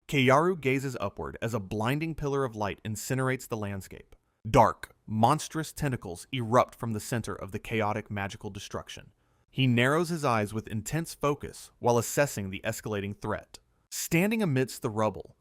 Keyaru gazes upward as a blinding pillar of light incinerates the landscape. Dark, monstrous tentacles erupt from the center of the chaotic magical destruction. He narrows his eyes with intense focus while assessing the escalating threat. Standing amidst the rubble,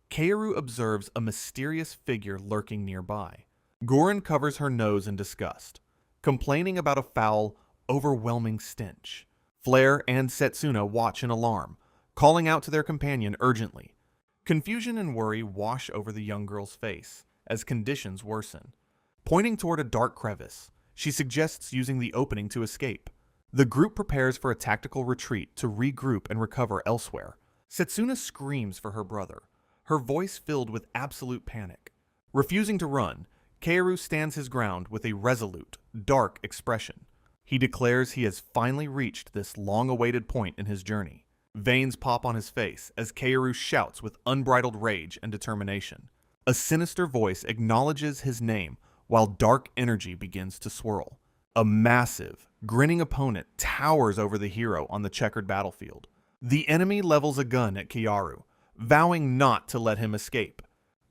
Keyaru observes a mysterious figure lurking nearby. Gurren covers her nose in disgust, complaining about a foul, overwhelming stench. Flare and Setsuna watch in alarm, calling out to their companion urgently. Confusion and worry wash over the young girl's face as conditions worsen. Pointing toward a dark crevice, she suggests using the opening to escape. The group prepares for a tactical retreat to regroup and recover elsewhere. Setsuna screams for her brother, her voice filled with absolute panic. Refusing to run, Keyaru stands his ground with a resolute, dark expression. He declares he has finally reached this long-awaited point in his journey. Veins pop on his face as Keyaru shouts with unbridled rage and determination. A sinister voice acknowledges his name while dark energy begins to swirl. A massive, grinning opponent towers over the hero on the checkered battlefield. The enemy levels a gun at Keyaru, vowing not to let him escape.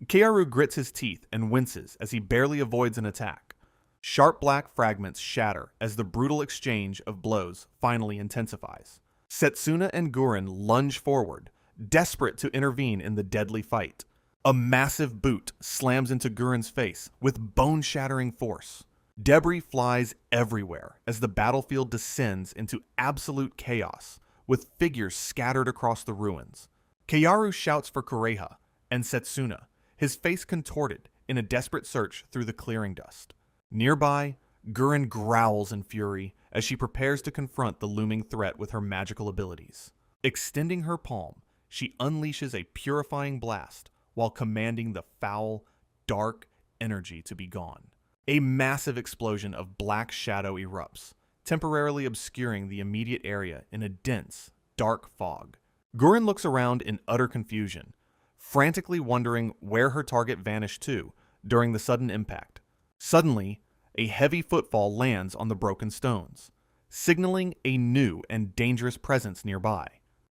Keyaru grits his teeth and winces as he barely avoids an attack. Sharp black fragments shatter as the brutal exchange of blows finally intensifies. Setsuna and Gurren lunge forward, desperate to intervene in the deadly fight. A massive boot slams into Gurren's face with bone-shattering force. Debris flies everywhere as the battlefield descends into absolute chaos, with figures scattered across the ruins. Keyaru shouts for Kureha and Setsuna, his face contorted in a desperate search through the clearing dust. Nearby, Gurren growls in fury as she prepares to confront the looming threat with her magical abilities. Extending her palm, she unleashes a purifying blast while commanding the foul, dark energy to be gone. A massive explosion of black shadow erupts, temporarily obscuring the immediate area in a dense, dark fog. Gurren looks around in utter confusion, frantically wondering where her target vanished to during the sudden impact. Suddenly, a heavy footfall lands on the broken stones, signaling a new and dangerous presence nearby.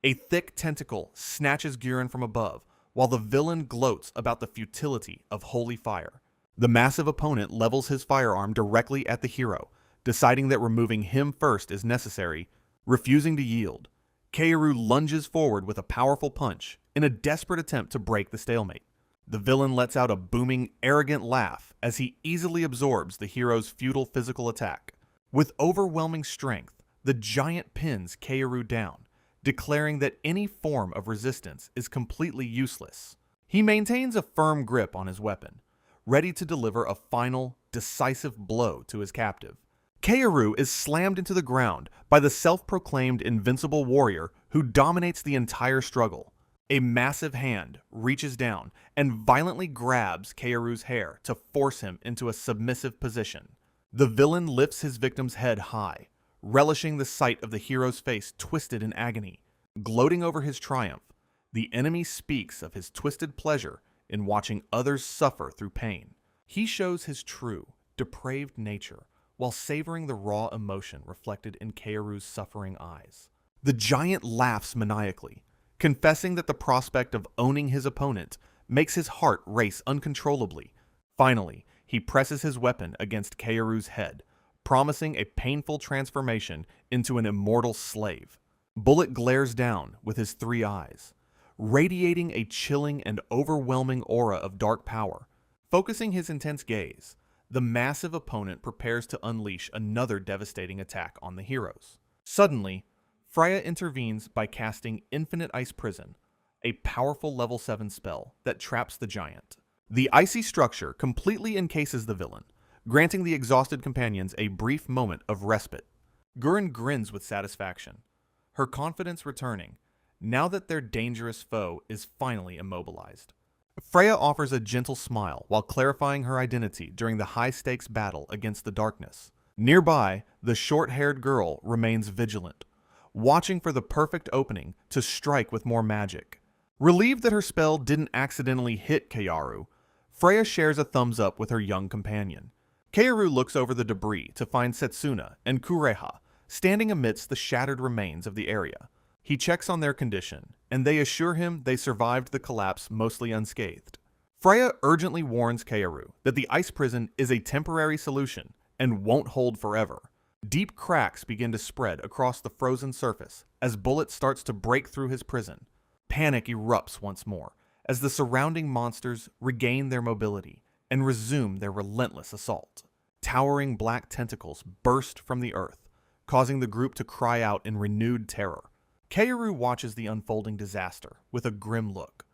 A thick tentacle snatches Gurren from above, while the villain gloats about the futility of holy fire. The massive opponent levels his firearm directly at the hero, deciding that removing him first is necessary. Refusing to yield, Keyaru lunges forward with a powerful punch in a desperate attempt to break the stalemate. The villain lets out a booming, arrogant laugh as he easily absorbs the hero's futile physical attack. With overwhelming strength, the giant pins Keyaru down, declaring that any form of resistance is completely useless. He maintains a firm grip on his weapon, ready to deliver a final, decisive blow to his captive. Keyaru is slammed into the ground by the self-proclaimed invincible warrior who dominates the entire struggle. A massive hand reaches down and violently grabs Keyaru's hair to force him into a submissive position. The villain lifts his victim's head high, relishing the sight of the hero's face twisted in agony. Gloating over his triumph, the enemy speaks of his twisted pleasure in watching others suffer through pain. He shows his true, depraved nature while savoring the raw emotion reflected in Keyaru's suffering eyes. The giant laughs maniacally, confessing that the prospect of owning his opponent makes his heart race uncontrollably. Finally, he presses his weapon against Keyaru's head, promising a painful transformation into an immortal slave. Bullet glares down with his three eyes, radiating a chilling and overwhelming aura of dark power. Focusing his intense gaze, the massive opponent prepares to unleash another devastating attack on the heroes. Suddenly, Freya intervenes by casting Infinite Ice Prison, a powerful level 7 spell that traps the giant. The icy structure completely encases the villain, granting the exhausted companions a brief moment of respite. Gurren grins with satisfaction, her confidence returning, now that their dangerous foe is finally immobilized. Freya offers a gentle smile while clarifying her identity during the high-stakes battle against the darkness. Nearby, the short-haired girl remains vigilant, watching for the perfect opening to strike with more magic. Relieved that her spell didn't accidentally hit Keyaru, Freya shares a thumbs up with her young companion. Keyaru looks over the debris to find Setsuna and Kureha standing amidst the shattered remains of the area. He checks on their condition, and they assure him they survived the collapse mostly unscathed. Freya urgently warns Keyaru that the ice prison is a temporary solution and won't hold forever. Deep cracks begin to spread across the frozen surface as Bullet starts to break through his prison. Panic erupts once more as the surrounding monsters regain their mobility and resume their relentless assault. Towering black tentacles burst from the earth, causing the group to cry out in renewed terror. Keyaru watches the unfolding disaster with a grim look,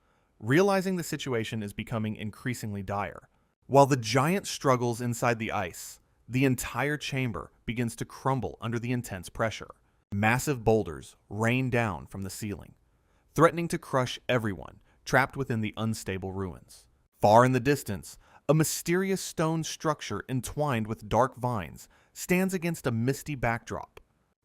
realizing the situation is becoming increasingly dire. While the giant struggles inside the ice, the entire chamber begins to crumble under the intense pressure. Massive boulders rain down from the ceiling, threatening to crush everyone trapped within the unstable ruins. Far in the distance, a mysterious stone structure entwined with dark vines stands against a misty backdrop.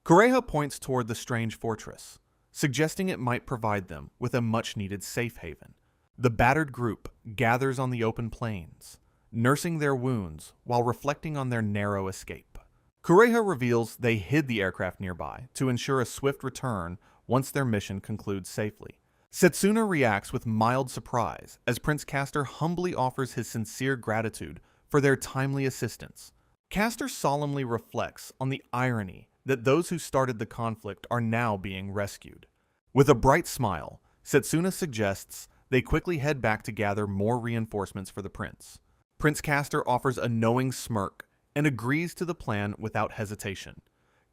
Kureha points toward the strange fortress, suggesting it might provide them with a much-needed safe haven. The battered group gathers on the open plains, nursing their wounds while reflecting on their narrow escape. Kureha reveals they hid the aircraft nearby to ensure a swift return once their mission concludes safely. Setsuna reacts with mild surprise as Prince Castor humbly offers his sincere gratitude for their timely assistance. Castor solemnly reflects on the irony that those who started the conflict are now being rescued. With a bright smile, Setsuna suggests they quickly head back to gather more reinforcements for the prince. Prince Castor offers a knowing smirk and agrees to the plan without hesitation,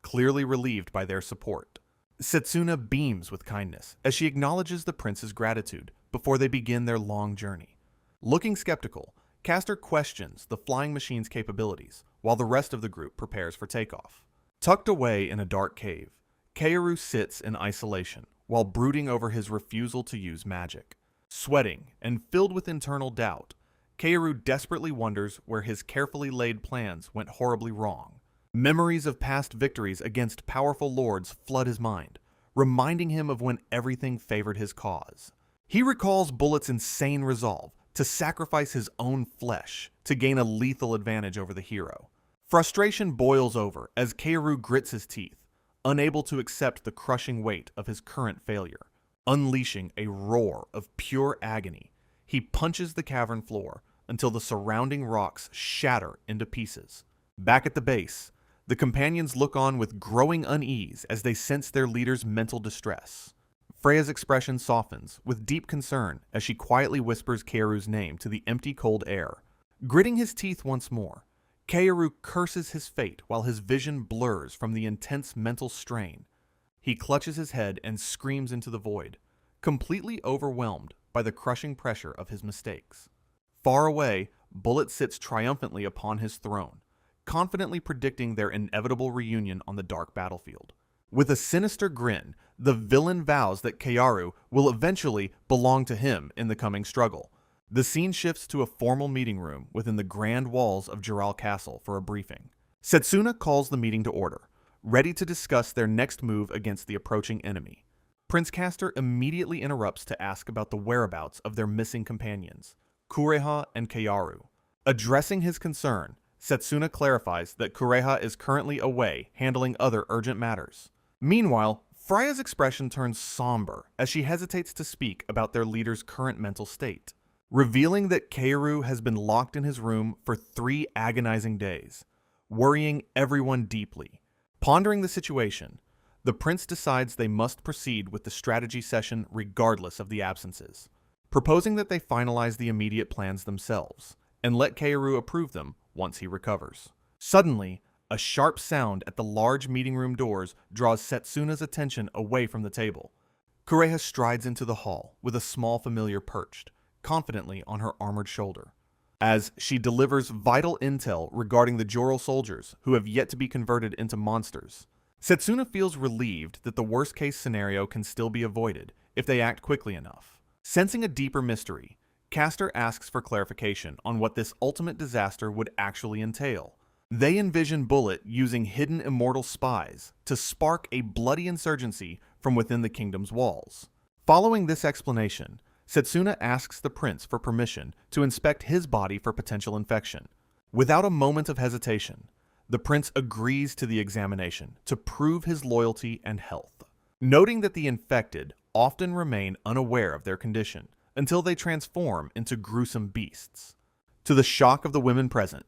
clearly relieved by their support. Setsuna beams with kindness as she acknowledges the prince's gratitude before they begin their long journey. Looking skeptical, Castor questions the flying machine's capabilities while the rest of the group prepares for takeoff. Tucked away in a dark cave, Keyaru sits in isolation while brooding over his refusal to use magic. Sweating and filled with internal doubt, Keyaru desperately wonders where his carefully laid plans went horribly wrong. Memories of past victories against powerful lords flood his mind, reminding him of when everything favored his cause. He recalls Bullet's insane resolve to sacrifice his own flesh to gain a lethal advantage over the hero. Frustration boils over as Keyaru grits his teeth, unable to accept the crushing weight of his current failure. Unleashing a roar of pure agony, he punches the cavern floor until the surrounding rocks shatter into pieces. Back at the base, the companions look on with growing unease as they sense their leader's mental distress. Freya's expression softens with deep concern as she quietly whispers Keyaru's name to the empty cold air. Gritting his teeth once more, Keyaru curses his fate while his vision blurs from the intense mental strain. He clutches his head and screams into the void, completely overwhelmed by the crushing pressure of his mistakes. Far away, Bullet sits triumphantly upon his throne, confidently predicting their inevitable reunion on the dark battlefield. With a sinister grin, the villain vows that Keyaru will eventually belong to him in the coming struggle. The scene shifts to a formal meeting room within the grand walls of Jural Castle for a briefing. Setsuna calls the meeting to order, ready to discuss their next move against the approaching enemy. Prince Castor immediately interrupts to ask about the whereabouts of their missing companions, Kureha and Keyaru. Addressing his concern, Setsuna clarifies that Kureha is currently away handling other urgent matters. Meanwhile, Freya's expression turns somber as she hesitates to speak about their leader's current mental state, revealing that Keyaru has been locked in his room for 3 agonizing days, worrying everyone deeply. Pondering the situation, the prince decides they must proceed with the strategy session regardless of the absences, proposing that they finalize the immediate plans themselves and let Keyaru approve them once he recovers. Suddenly, a sharp sound at the large meeting room doors draws Setsuna's attention away from the table. Kureha strides into the hall with a small familiar perched, confidently on her armored shoulder. As she delivers vital intel regarding the Jural soldiers who have yet to be converted into monsters, Setsuna feels relieved that the worst-case scenario can still be avoided if they act quickly enough. Sensing a deeper mystery, Castor asks for clarification on what this ultimate disaster would actually entail. They envision Bullet using hidden immortal spies to spark a bloody insurgency from within the kingdom's walls. Following this explanation, Setsuna asks the prince for permission to inspect his body for potential infection. Without a moment of hesitation, the prince agrees to the examination to prove his loyalty and health. noting that the infected often remain unaware of their condition until they transform into gruesome beasts. To the shock of the women present,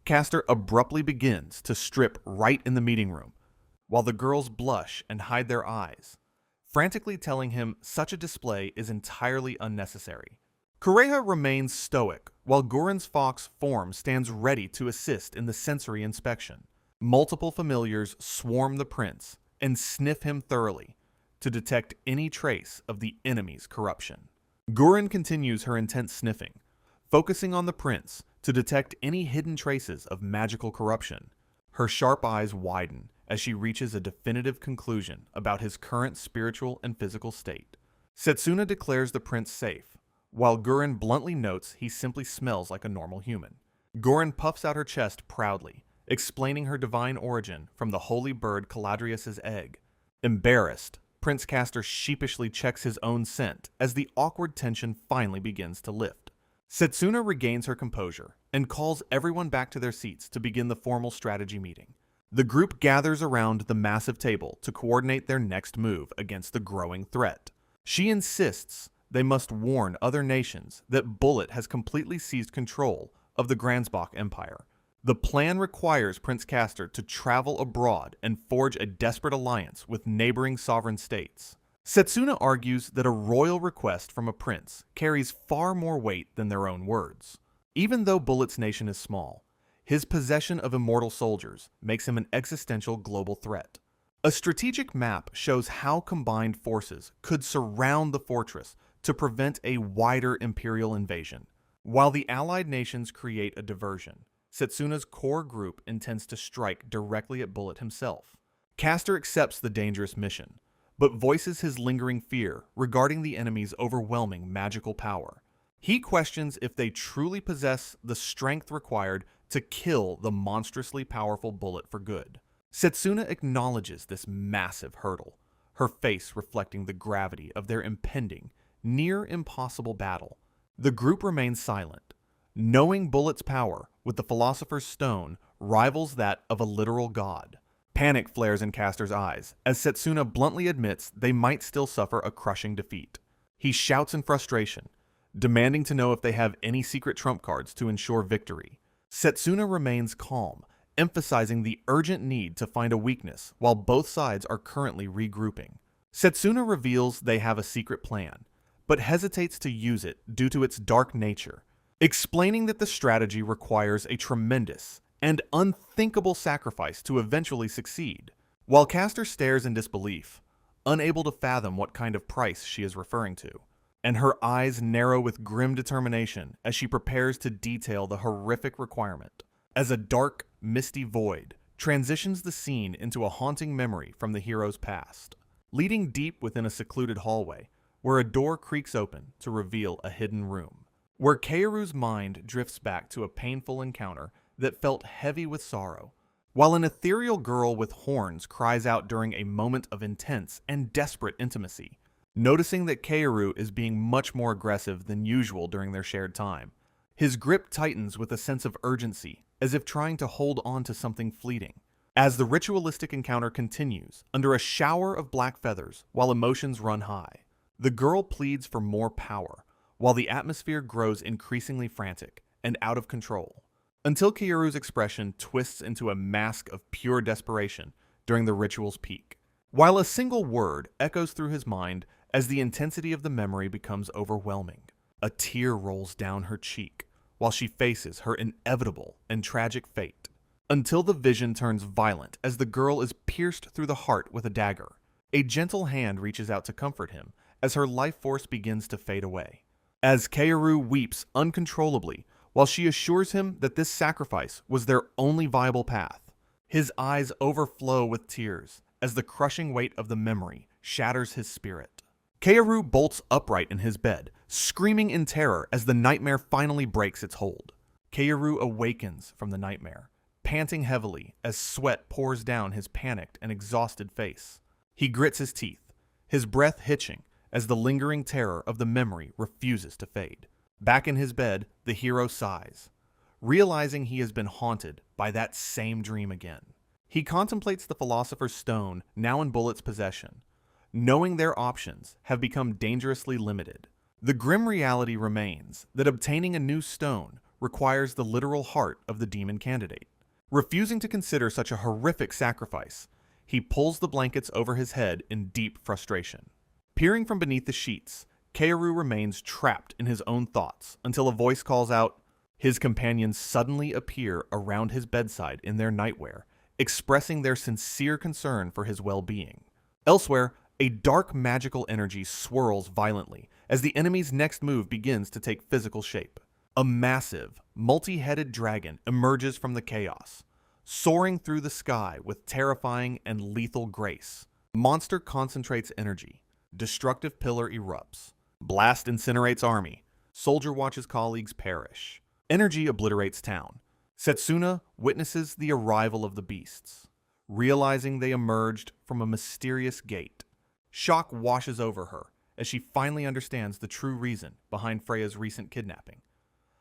Castor abruptly begins to strip right in the meeting room, while the girls blush and hide their eyes, frantically telling him such a display is entirely unnecessary. Kureha remains stoic, while Goran's fox form stands ready to assist in the sensory inspection. Multiple familiars swarm the prince and sniff him thoroughly to detect any trace of the enemy's corruption. Goran continues her intense sniffing, focusing on the prince to detect any hidden traces of magical corruption. Her sharp eyes widen as she reaches a definitive conclusion about his current spiritual and physical state. Setsuna declares the prince safe, while Goran bluntly notes he simply smells like a normal human. Goran puffs out her chest proudly, explaining her divine origin from the holy bird Caladrius's egg. Embarrassed, Prince Castor sheepishly checks his own scent as the awkward tension finally begins to lift. Setsuna regains her composure and calls everyone back to their seats to begin the formal strategy meeting. The group gathers around the massive table to coordinate their next move against the growing threat. She insists they must warn other nations that Bullet has completely seized control of the Gransbach Empire. The plan requires Prince Castor to travel abroad and forge a desperate alliance with neighboring sovereign states. Setsuna argues that a royal request from a prince carries far more weight than their own words. Even though Bullet's nation is small, his possession of immortal soldiers makes him an existential global threat. A strategic map shows how combined forces could surround the fortress to prevent a wider imperial invasion. While the allied nations create a diversion, Setsuna's core group intends to strike directly at Bullet himself. Castor accepts the dangerous mission, but voices his lingering fear regarding the enemy's overwhelming magical power. He questions if they truly possess the strength required to kill the monstrously powerful Bullet for good. Setsuna acknowledges this massive hurdle, her face reflecting the gravity of their impending, near impossible battle. The group remains silent, knowing Bullet's power with the Philosopher's Stone rivals that of a literal god. Panic flares in Castor's eyes as Setsuna bluntly admits they might still suffer a crushing defeat. He shouts in frustration, demanding to know if they have any secret trump cards to ensure victory. Setsuna remains calm, emphasizing the urgent need to find a weakness while both sides are currently regrouping. Setsuna reveals they have a secret plan, but hesitates to use it due to its dark nature, explaining that the strategy requires a tremendous and unthinkable sacrifice to eventually succeed. While Castor stares in disbelief, unable to fathom what kind of price she is referring to, and her eyes narrow with grim determination as she prepares to detail the horrific requirement. As a dark, misty void transitions the scene into a haunting memory from the hero's past, leading deep within a secluded hallway where a door creaks open to reveal a hidden room, where Keyaru's mind drifts back to a painful encounter that felt heavy with sorrow, while an ethereal girl with horns cries out during a moment of intense and desperate intimacy. Noticing that Keyaru is being much more aggressive than usual during their shared time, his grip tightens with a sense of urgency, as if trying to hold on to something fleeting. As the ritualistic encounter continues, under a shower of black feathers while emotions run high, the girl pleads for more power, while the atmosphere grows increasingly frantic and out of control, until Keyaru's expression twists into a mask of pure desperation during the ritual's peak. While a single word echoes through his mind as the intensity of the memory becomes overwhelming, a tear rolls down her cheek while she faces her inevitable and tragic fate, until the vision turns violent as the girl is pierced through the heart with a dagger. A gentle hand reaches out to comfort him as her life force begins to fade away. As Keyaru weeps uncontrollably while she assures him that this sacrifice was their only viable path, his eyes overflow with tears as the crushing weight of the memory shatters his spirit. Keyaru bolts upright in his bed, screaming in terror as the nightmare finally breaks its hold. Keyaru awakens from the nightmare, panting heavily as sweat pours down his panicked and exhausted face. He grits his teeth, his breath hitching as the lingering terror of the memory refuses to fade. Back in his bed, the hero sighs, realizing he has been haunted by that same dream again. He contemplates the Philosopher's Stone now in Bullet's possession, knowing their options have become dangerously limited. The grim reality remains that obtaining a new stone requires the literal heart of the demon candidate. Refusing to consider such a horrific sacrifice, he pulls the blankets over his head in deep frustration. Peering from beneath the sheets, Keyaru remains trapped in his own thoughts until a voice calls out. His companions suddenly appear around his bedside in their nightwear, expressing their sincere concern for his well-being. Elsewhere, a dark magical energy swirls violently as the enemy's next move begins to take physical shape. A massive, multi-headed dragon emerges from the chaos, soaring through the sky with terrifying and lethal grace. Monster concentrates energy. Destructive pillar erupts. Blast incinerates army. Soldier watches colleagues perish. Energy obliterates town. Setsuna witnesses the arrival of the beasts, realizing they emerged from a mysterious gate. Shock washes over her as she finally understands the true reason behind Freya's recent kidnapping.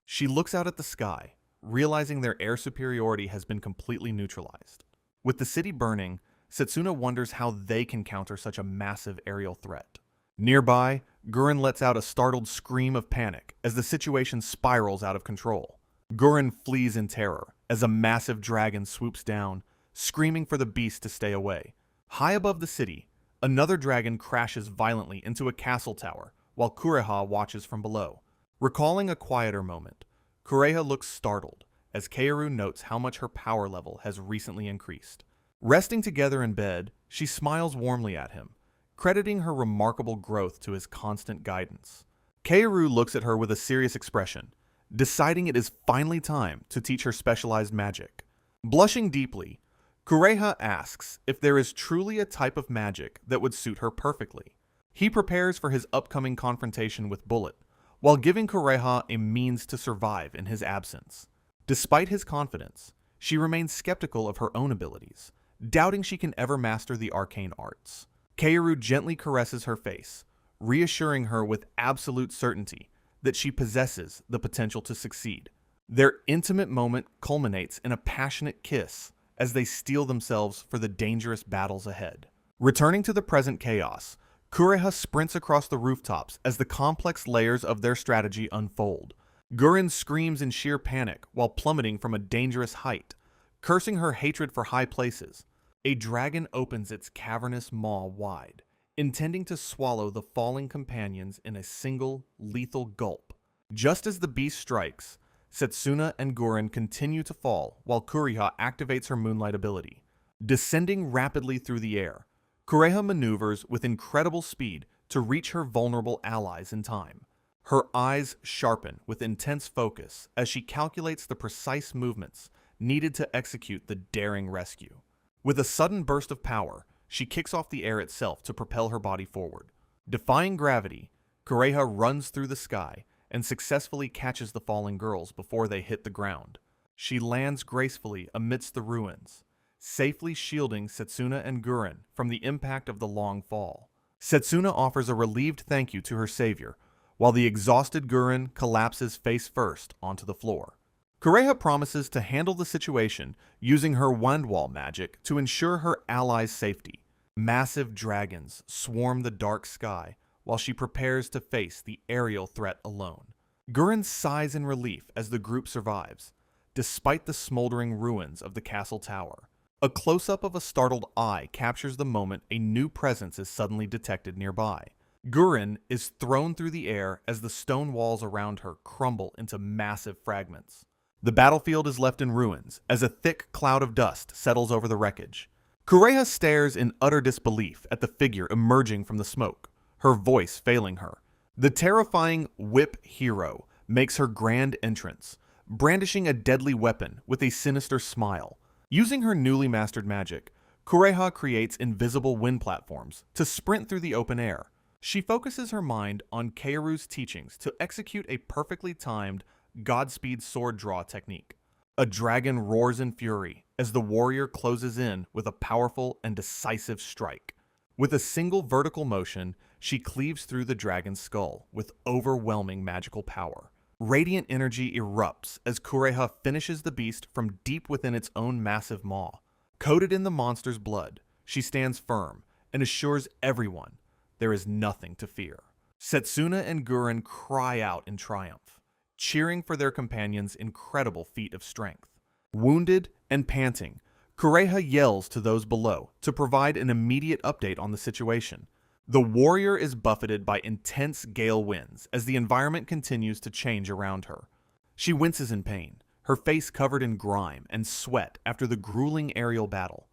She looks out at the sky, realizing their air superiority has been completely neutralized. With the city burning, Setsuna wonders how they can counter such a massive aerial threat. Nearby, Gurren lets out a startled scream of panic as the situation spirals out of control. Gurren flees in terror as a massive dragon swoops down, screaming for the beast to stay away. High above the city, another dragon crashes violently into a castle tower while Kureha watches from below. Recalling a quieter moment, Kureha looks startled as Keyaru notes how much her power level has recently increased. Resting together in bed, she smiles warmly at him, crediting her remarkable growth to his constant guidance. Keyaru looks at her with a serious expression, deciding it is finally time to teach her specialized magic. Blushing deeply, Kureha asks if there is truly a type of magic that would suit her perfectly. He prepares for his upcoming confrontation with Bullet, while giving Kureha a means to survive in his absence. Despite his confidence, she remains skeptical of her own abilities, doubting she can ever master the arcane arts. Keyaru gently caresses her face, reassuring her with absolute certainty that she possesses the potential to succeed. Their intimate moment culminates in a passionate kiss as they steel themselves for the dangerous battles ahead. Returning to the present chaos, Kureha sprints across the rooftops as the complex layers of their strategy unfold. Gurren screams in sheer panic while plummeting from a dangerous height, cursing her hatred for high places. A dragon opens its cavernous maw wide, intending to swallow the falling companions in a single, lethal gulp. Just as the beast strikes, Setsuna and Gurren continue to fall while Kureha activates her moonlight ability. Descending rapidly through the air, Kureha maneuvers with incredible speed to reach her vulnerable allies in time. Her eyes sharpen with intense focus as she calculates the precise movements needed to execute the daring rescue. With a sudden burst of power, she kicks off the air itself to propel her body forward. Defying gravity, Kureha runs through the sky and successfully catches the falling girls before they hit the ground. She lands gracefully amidst the ruins, safely shielding Setsuna and Gurren from the impact of the long fall. Setsuna offers a relieved thank you to her savior, while the exhausted Gurren collapses face first onto the floor. Kureha promises to handle the situation using her Wand-Wall magic to ensure her allies' safety. Massive dragons swarm the dark sky while she prepares to face the aerial threat alone. Gurren sighs in relief as the group survives, despite the smoldering ruins of the castle tower. A close-up of a startled eye captures the moment a new presence is suddenly detected nearby. Gurren is thrown through the air as the stone walls around her crumble into massive fragments. The battlefield is left in ruins as a thick cloud of dust settles over the wreckage. Kureha stares in utter disbelief at the figure emerging from the smoke, her voice failing her. The terrifying whip hero makes her grand entrance, brandishing a deadly weapon with a sinister smile. Using her newly mastered magic, Kureha creates invisible wind platforms to sprint through the open air. She focuses her mind on Keyaru's teachings to execute a perfectly timed Godspeed sword draw technique. A dragon roars in fury as the warrior closes in with a powerful and decisive strike. With a single vertical motion, she cleaves through the dragon's skull with overwhelming magical power. Radiant energy erupts as Kureha finishes the beast from deep within its own massive maw. Coated in the monster's blood, she stands firm and assures everyone there is nothing to fear. Setsuna and Guren cry out in triumph, cheering for their companion's incredible feat of strength. Wounded and panting, Kureha yells to those below to provide an immediate update on the situation. The warrior is buffeted by intense gale winds as the environment continues to change around her. She winces in pain, her face covered in grime and sweat after the grueling aerial battle.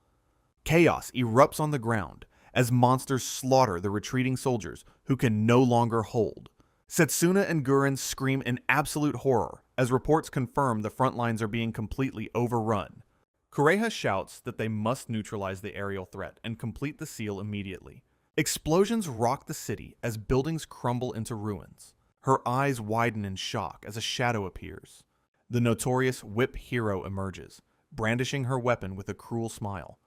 Chaos erupts on the ground as monsters slaughter the retreating soldiers who can no longer hold. Setsuna and Guren scream in absolute horror as reports confirm the front lines are being completely overrun. Kureha shouts that they must neutralize the aerial threat and complete the seal immediately. Explosions rock the city as buildings crumble into ruins. Her eyes widen in shock as a shadow appears. The notorious whip hero emerges, brandishing her weapon with a cruel smile.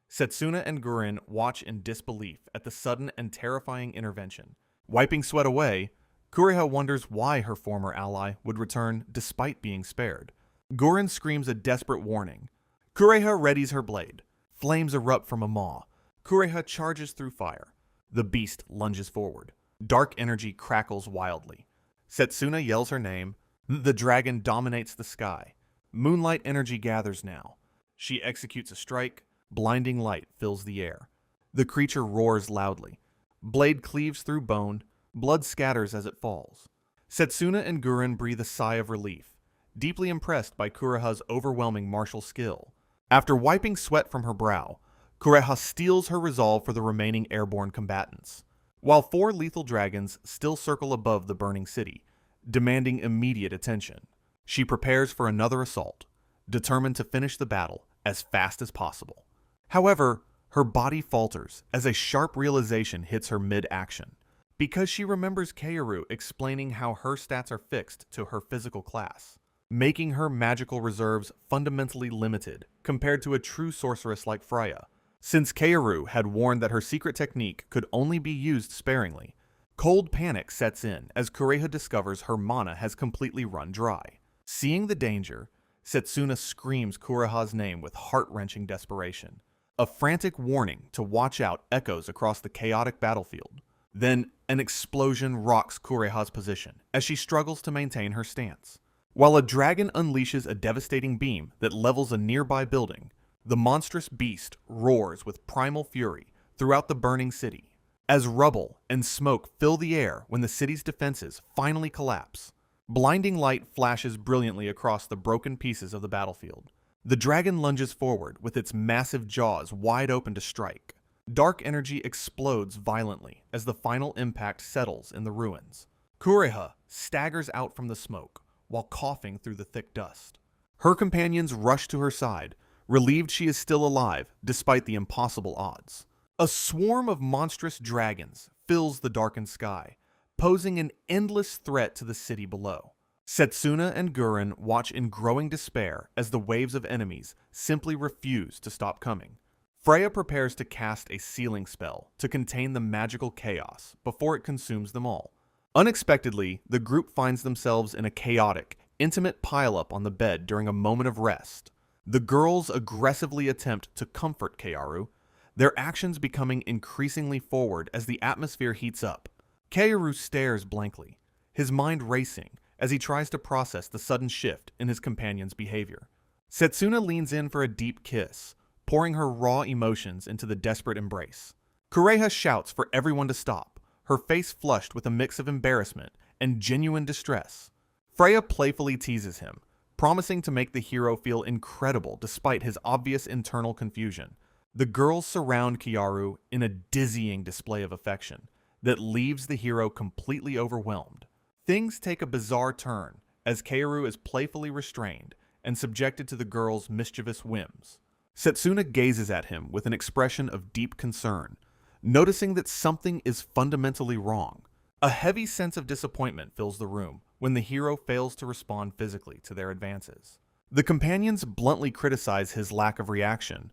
Setsuna and Guren watch in disbelief at the sudden and terrifying intervention. Wiping sweat away, Kureha wonders why her former ally would return despite being spared. Guren screams a desperate warning. Kureha readies her blade. Flames erupt from a maw. Kureha charges through fire. The beast lunges forward. Dark energy crackles wildly. Setsuna yells her name. The dragon dominates the sky. Moonlight energy gathers now. She executes a strike. Blinding light fills the air. The creature roars loudly. Blade cleaves through bone. Blood scatters as it falls. Setsuna and Guren breathe a sigh of relief, deeply impressed by Kureha's overwhelming martial skill. After wiping sweat from her brow, Kureha steels her resolve for the remaining airborne combatants. While 4 lethal dragons still circle above the burning city, demanding immediate attention, she prepares for another assault, determined to finish the battle as fast as possible. However, her body falters as a sharp realization hits her mid-action. Because she remembers Keyaru explaining how her stats are fixed to her physical class, making her magical reserves fundamentally limited compared to a true sorceress like Freya. Since Keyaru had warned that her secret technique could only be used sparingly, cold panic sets in as Kureha discovers her mana has completely run dry. Seeing the danger, Setsuna screams Kureha's name with heart-wrenching desperation. A frantic warning to watch out echoes across the chaotic battlefield. Then, an explosion rocks Kureha's position as she struggles to maintain her stance. While a dragon unleashes a devastating beam that levels a nearby building, the monstrous beast roars with primal fury throughout the burning city. As rubble and smoke fill the air when the city's defenses finally collapse, blinding light flashes brilliantly across the broken pieces of the battlefield. The dragon lunges forward with its massive jaws wide open to strike. Dark energy explodes violently as the final impact settles in the ruins. Kureha staggers out from the smoke while coughing through the thick dust. Her companions rush to her side, relieved she is still alive despite the impossible odds. A swarm of monstrous dragons fills the darkened sky, posing an endless threat to the city below. Setsuna and Guren watch in growing despair as the waves of enemies simply refuse to stop coming. Freya prepares to cast a sealing spell to contain the magical chaos before it consumes them all. Unexpectedly, the group finds themselves in a chaotic, intimate pileup on the bed during a moment of rest. The girls aggressively attempt to comfort Keyaru, their actions becoming increasingly forward as the atmosphere heats up. Keyaru stares blankly, his mind racing as he tries to process the sudden shift in his companion's behavior. Setsuna leans in for a deep kiss, pouring her raw emotions into the desperate embrace. Kureha shouts for everyone to stop, her face flushed with a mix of embarrassment and genuine distress. Freya playfully teases him, promising to make the hero feel incredible despite his obvious internal confusion. The girls surround Keyaru in a dizzying display of affection that leaves the hero completely overwhelmed. Things take a bizarre turn as Keyaru is playfully restrained and subjected to the girls' mischievous whims. Setsuna gazes at him with an expression of deep concern, noticing that something is fundamentally wrong. A heavy sense of disappointment fills the room when the hero fails to respond physically to their advances. The companions bluntly criticize his lack of reaction,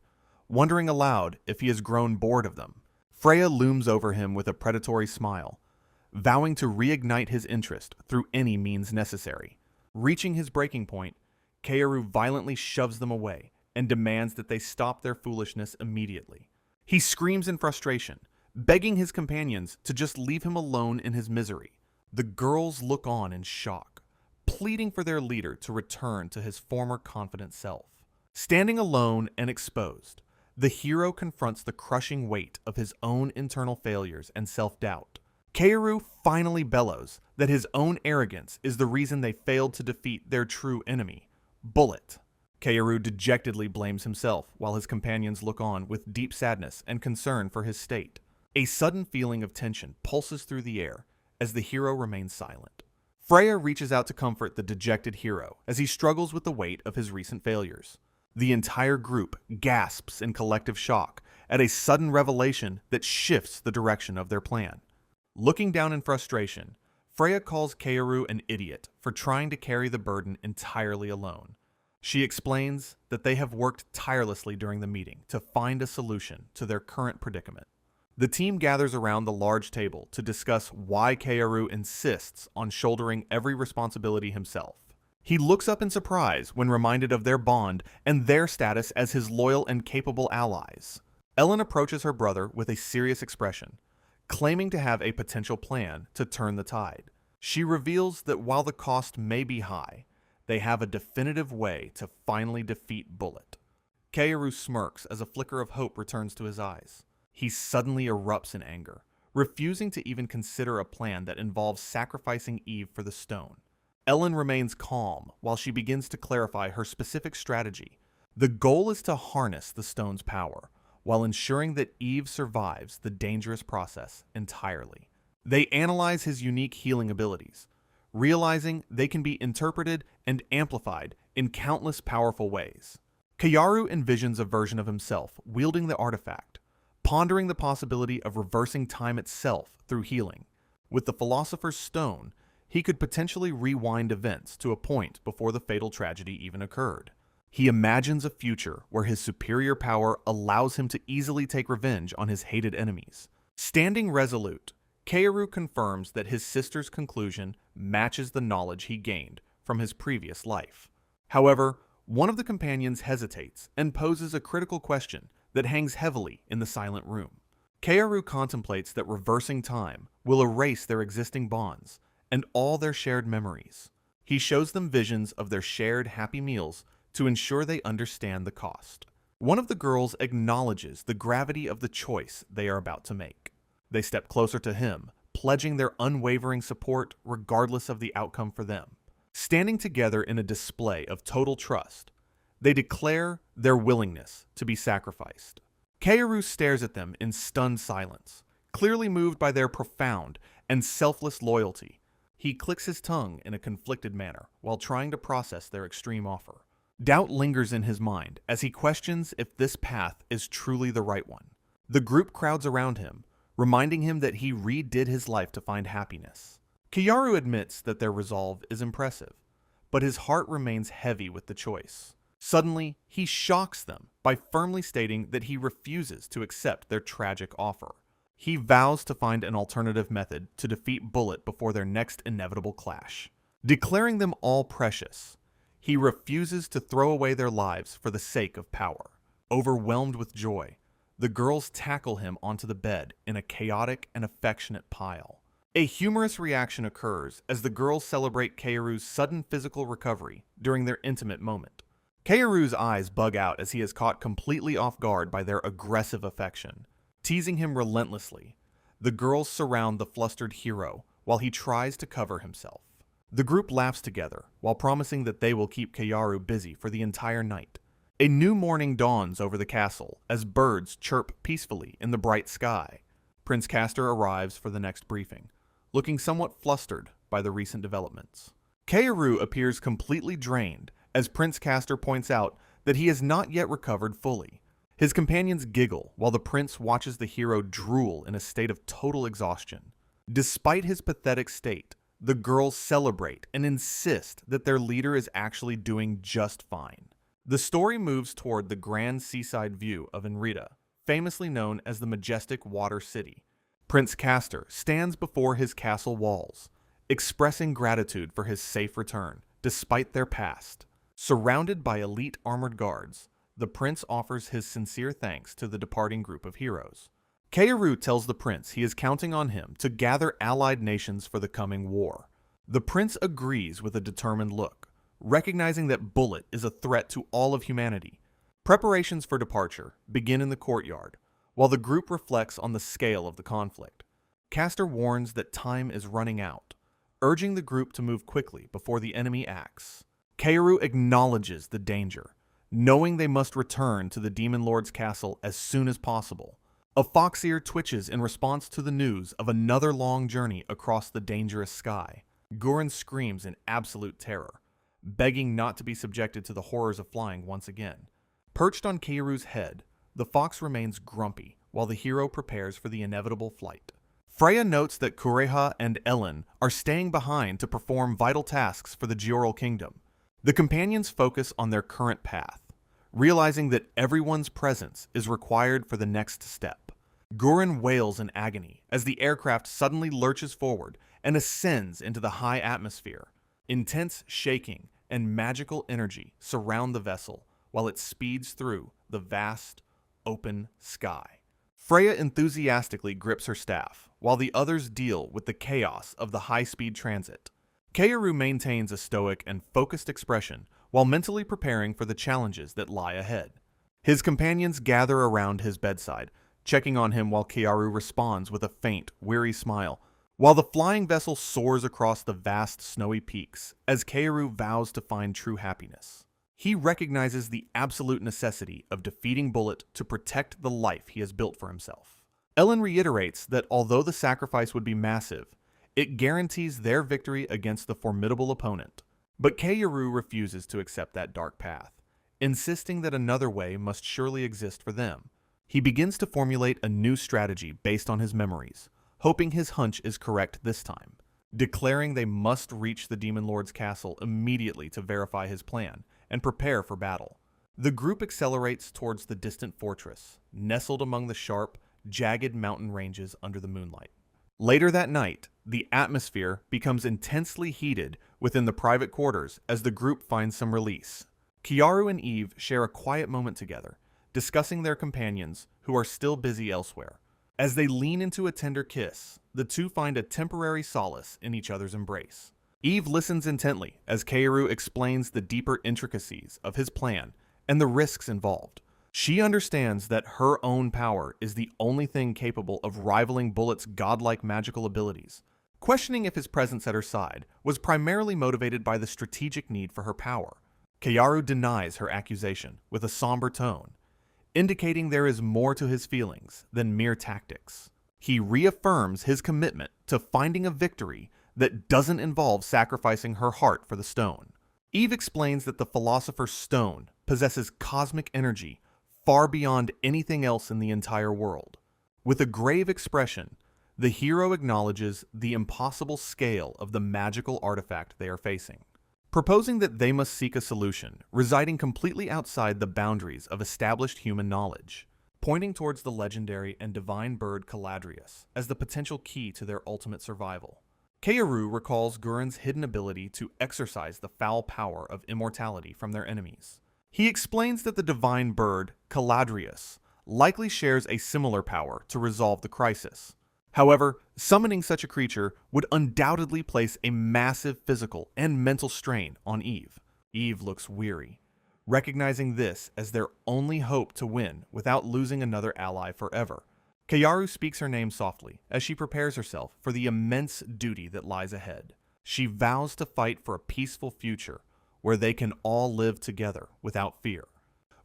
wondering aloud if he has grown bored of them. Freya looms over him with a predatory smile, vowing to reignite his interest through any means necessary. Reaching his breaking point, Keyaru violently shoves them away and demands that they stop their foolishness immediately. He screams in frustration, begging his companions to just leave him alone in his misery. The girls look on in shock, pleading for their leader to return to his former confident self. Standing alone and exposed, the hero confronts the crushing weight of his own internal failures and self-doubt. Keyaru finally bellows that his own arrogance is the reason they failed to defeat their true enemy, Bullet. Keyaru dejectedly blames himself while his companions look on with deep sadness and concern for his state. A sudden feeling of tension pulses through the air as the hero remains silent. Freya reaches out to comfort the dejected hero as he struggles with the weight of his recent failures. The entire group gasps in collective shock at a sudden revelation that shifts the direction of their plan. Looking down in frustration, Freya calls Keyaru an idiot for trying to carry the burden entirely alone. She explains that they have worked tirelessly during the meeting to find a solution to their current predicament. The team gathers around the large table to discuss why Keyaru insists on shouldering every responsibility himself. He looks up in surprise when reminded of their bond and their status as his loyal and capable allies. Ellen approaches her brother with a serious expression, claiming to have a potential plan to turn the tide. She reveals that while the cost may be high, they have a definitive way to finally defeat Bullet. Keyaru smirks as a flicker of hope returns to his eyes. He suddenly erupts in anger, refusing to even consider a plan that involves sacrificing Eve for the stone. Ellen remains calm while she begins to clarify her specific strategy. The goal is to harness the stone's power, while ensuring that Eve survives the dangerous process entirely. They analyze his unique healing abilities, realizing they can be interpreted and amplified in countless powerful ways. Keyaru envisions a version of himself wielding the artifact, pondering the possibility of reversing time itself through healing. With the Philosopher's Stone, he could potentially rewind events to a point before the fatal tragedy even occurred. He imagines a future where his superior power allows him to easily take revenge on his hated enemies. Standing resolute, Keyaru confirms that his sister's conclusion matches the knowledge he gained from his previous life. However, one of the companions hesitates and poses a critical question that hangs heavily in the silent room. Keyaru contemplates that reversing time will erase their existing bonds and all their shared memories. He shows them visions of their shared happy meals to ensure they understand the cost. One of the girls acknowledges the gravity of the choice they are about to make. They step closer to him, pledging their unwavering support regardless of the outcome for them. Standing together in a display of total trust, they declare their willingness to be sacrificed. Keyaru stares at them in stunned silence, clearly moved by their profound and selfless loyalty. He clicks his tongue in a conflicted manner while trying to process their extreme offer. Doubt lingers in his mind as he questions if this path is truly the right one. The group crowds around him, reminding him that he redid his life to find happiness. Keyaru admits that their resolve is impressive, but his heart remains heavy with the choice. Suddenly, he shocks them by firmly stating that he refuses to accept their tragic offer. He vows to find an alternative method to defeat Bullet before their next inevitable clash. Declaring them all precious, he refuses to throw away their lives for the sake of power. Overwhelmed with joy, the girls tackle him onto the bed in a chaotic and affectionate pile. A humorous reaction occurs as the girls celebrate Keyaru's sudden physical recovery during their intimate moment. Keyaru's eyes bug out as he is caught completely off guard by their aggressive affection. Teasing him relentlessly, the girls surround the flustered hero while he tries to cover himself. The group laughs together while promising that they will keep Keyaru busy for the entire night. A new morning dawns over the castle as birds chirp peacefully in the bright sky. Prince Castor arrives for the next briefing, looking somewhat flustered by the recent developments. Keyaru appears completely drained as Prince Castor points out that he has not yet recovered fully. His companions giggle while the prince watches the hero drool in a state of total exhaustion. Despite his pathetic state, the girls celebrate and insist that their leader is actually doing just fine. The story moves toward the grand seaside view of Enrita, famously known as the majestic water city. Prince Castor stands before his castle walls, expressing gratitude for his safe return, despite their past. Surrounded by elite armored guards, the prince offers his sincere thanks to the departing group of heroes. Keyaru tells the prince he is counting on him to gather allied nations for the coming war. The prince agrees with a determined look, recognizing that Bullet is a threat to all of humanity. Preparations for departure begin in the courtyard, while the group reflects on the scale of the conflict. Castor warns that time is running out, urging the group to move quickly before the enemy acts. Keyaru acknowledges the danger, knowing they must return to the Demon Lord's castle as soon as possible. A fox ear twitches in response to the news of another long journey across the dangerous sky. Gurren screams in absolute terror, begging not to be subjected to the horrors of flying once again. Perched on Keyaru's head, the fox remains grumpy while the hero prepares for the inevitable flight. Freya notes that Kureha and Ellen are staying behind to perform vital tasks for the Gyoril Kingdom. The companions focus on their current path, realizing that everyone's presence is required for the next step. Gurren wails in agony as the aircraft suddenly lurches forward and ascends into the high atmosphere. Intense shaking and magical energy surround the vessel while it speeds through the vast, open sky. Freya enthusiastically grips her staff, while the others deal with the chaos of the high-speed transit. Keyaru maintains a stoic and focused expression while mentally preparing for the challenges that lie ahead. His companions gather around his bedside, checking on him while Keyaru responds with a faint, weary smile, while the flying vessel soars across the vast snowy peaks as Keyaru vows to find true happiness. He recognizes the absolute necessity of defeating Bullet to protect the life he has built for himself. Ellen reiterates that although the sacrifice would be massive, it guarantees their victory against the formidable opponent. But Keyaru refuses to accept that dark path, insisting that another way must surely exist for them. He begins to formulate a new strategy based on his memories, hoping his hunch is correct this time, declaring they must reach the Demon Lord's castle immediately to verify his plan and prepare for battle. The group accelerates towards the distant fortress, nestled among the sharp, jagged mountain ranges under the moonlight. Later that night, the atmosphere becomes intensely heated within the private quarters as the group finds some release. Keyaru and Eve share a quiet moment together, discussing their companions who are still busy elsewhere. As they lean into a tender kiss, the two find a temporary solace in each other's embrace. Eve listens intently as Keyaru explains the deeper intricacies of his plan and the risks involved. She understands that her own power is the only thing capable of rivaling Bullet's godlike magical abilities. Questioning if his presence at her side was primarily motivated by the strategic need for her power, Keyaru denies her accusation with a somber tone, indicating there is more to his feelings than mere tactics. He reaffirms his commitment to finding a victory that doesn't involve sacrificing her heart for the stone. Eve explains that the Philosopher's Stone possesses cosmic energy far beyond anything else in the entire world. With a grave expression, the hero acknowledges the impossible scale of the magical artifact they are facing, proposing that they must seek a solution residing completely outside the boundaries of established human knowledge, pointing towards the legendary and divine bird Caladrius as the potential key to their ultimate survival. Keyaru recalls Gurren's hidden ability to exercise the foul power of immortality from their enemies. He explains that the divine bird, Caladrius, likely shares a similar power to resolve the crisis. However, summoning such a creature would undoubtedly place a massive physical and mental strain on Eve. Eve looks weary, recognizing this as their only hope to win without losing another ally forever. Keyaru speaks her name softly as she prepares herself for the immense duty that lies ahead. She vows to fight for a peaceful future where they can all live together without fear.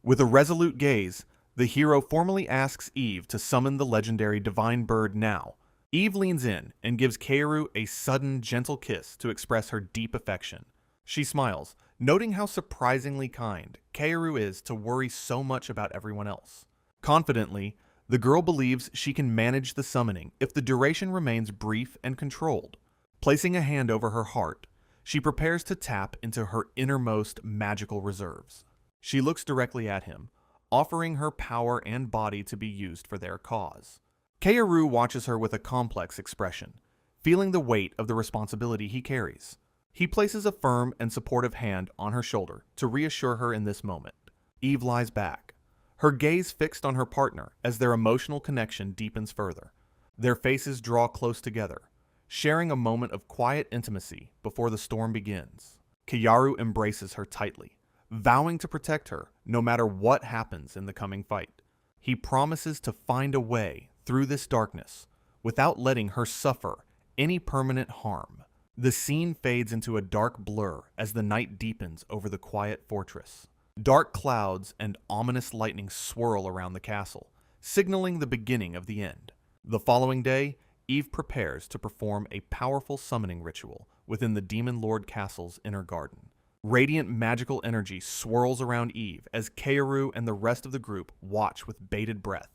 With a resolute gaze, the hero formally asks Eve to summon the legendary divine bird now. Eve leans in and gives Keyaru a sudden, gentle kiss to express her deep affection. She smiles, noting how surprisingly kind Keyaru is to worry so much about everyone else. Confidently, the girl believes she can manage the summoning if the duration remains brief and controlled. Placing a hand over her heart, she prepares to tap into her innermost magical reserves. She looks directly at him, offering her power and body to be used for their cause. Keyaru watches her with a complex expression, feeling the weight of the responsibility he carries. He places a firm and supportive hand on her shoulder to reassure her in this moment. Eve lies back, her gaze fixed on her partner as their emotional connection deepens further. Their faces draw close together, sharing a moment of quiet intimacy before the storm begins. Keyaru embraces her tightly, vowing to protect her no matter what happens in the coming fight. He promises to find a way through this darkness without letting her suffer any permanent harm. The scene fades into a dark blur as the night deepens over the quiet fortress. Dark clouds and ominous lightning swirl around the castle, signaling the beginning of the end. The following day, Eve prepares to perform a powerful summoning ritual within the Demon Lord Castle's inner garden. Radiant magical energy swirls around Eve as Keyaru and the rest of the group watch with bated breath.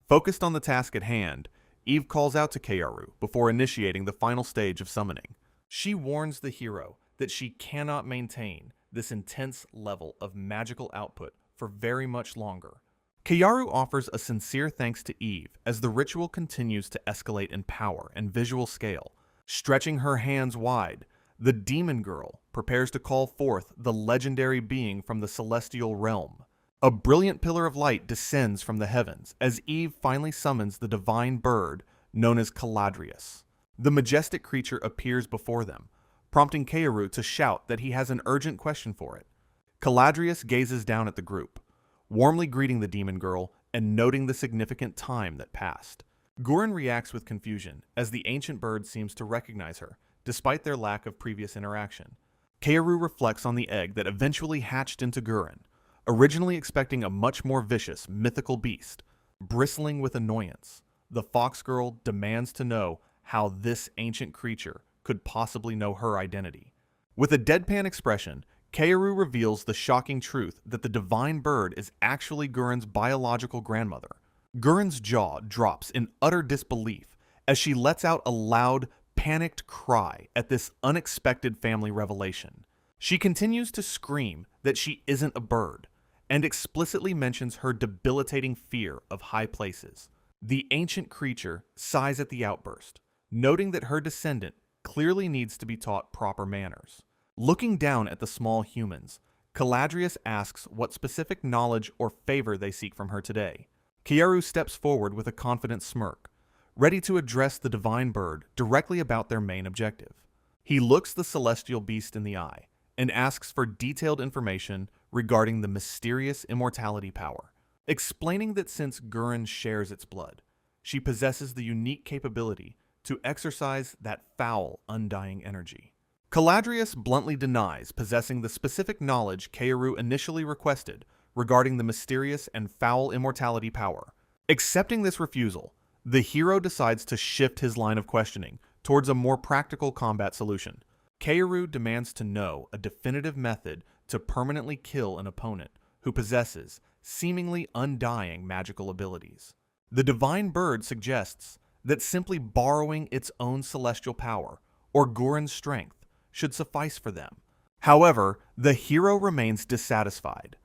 Focused on the task at hand, Eve calls out to Keyaru before initiating the final stage of summoning. She warns the hero that she cannot maintain this intense level of magical output for very much longer. Keyaru offers a sincere thanks to Eve as the ritual continues to escalate in power and visual scale. Stretching her hands wide, the demon girl prepares to call forth the legendary being from the celestial realm. A brilliant pillar of light descends from the heavens as Eve finally summons the divine bird known as Caladrius. The majestic creature appears before them, prompting Keyaru to shout that he has an urgent question for it. Caladrius gazes down at the group, warmly greeting the demon girl and noting the significant time that passed. Gurren reacts with confusion as the ancient bird seems to recognize her, despite their lack of previous interaction. Keyaru reflects on the egg that eventually hatched into Gurren, originally expecting a much more vicious, mythical beast. Bristling with annoyance, the fox girl demands to know how this ancient creature could possibly know her identity. With a deadpan expression, Keyaru reveals the shocking truth that the divine bird is actually Gurren's biological grandmother. Gurren's jaw drops in utter disbelief as she lets out a loud, panicked cry at this unexpected family revelation. She continues to scream that she isn't a bird, and explicitly mentions her debilitating fear of high places. The ancient creature sighs at the outburst, noting that her descendant clearly needs to be taught proper manners. Looking down at the small humans, Caladrius asks what specific knowledge or favor they seek from her today. Keyaru steps forward with a confident smirk, ready to address the divine bird directly about their main objective. He looks the celestial beast in the eye and asks for detailed information regarding the mysterious immortality power, explaining that since Gurren shares its blood, she possesses the unique capability to exercise that foul, undying energy. Caladrius bluntly denies possessing the specific knowledge Keyaru initially requested regarding the mysterious and foul immortality power. Accepting this refusal, the hero decides to shift his line of questioning towards a more practical combat solution. Keyaru demands to know a definitive method to permanently kill an opponent who possesses seemingly undying magical abilities. The divine bird suggests that simply borrowing its own celestial power or Gurren's strength should suffice for them. However, the hero remains dissatisfied,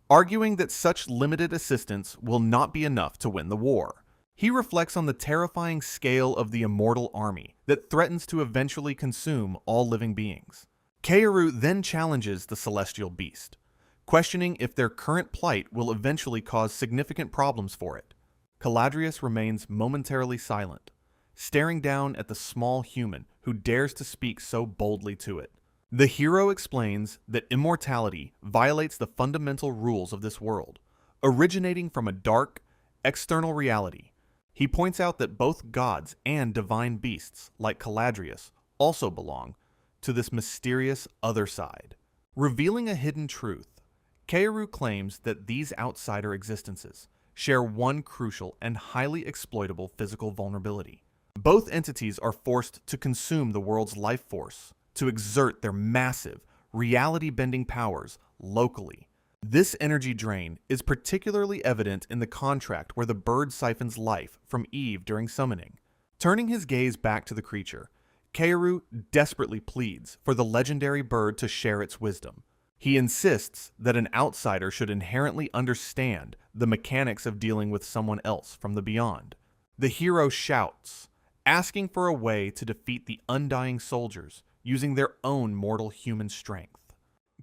arguing that such limited assistance will not be enough to win the war. He reflects on the terrifying scale of the immortal army that threatens to eventually consume all living beings. Keyaru then challenges the celestial beast, questioning if their current plight will eventually cause significant problems for it. Caladrius remains momentarily silent, staring down at the small human who dares to speak so boldly to it. The hero explains that immortality violates the fundamental rules of this world, originating from a dark, external reality. He points out that both gods and divine beasts, like Caladrius, also belong to this mysterious other side. Revealing a hidden truth, Keyaru claims that these outsider existences share one crucial and highly exploitable physical vulnerability. Both entities are forced to consume the world's life force, to exert their massive, reality-bending powers locally. This energy drain is particularly evident in the contract where the bird siphons life from Eve during summoning. Turning his gaze back to the creature, Keyaru desperately pleads for the legendary bird to share its wisdom. He insists that an outsider should inherently understand the mechanics of dealing with someone else from the beyond. The hero shouts, asking for a way to defeat the undying soldiers using their own mortal human strength.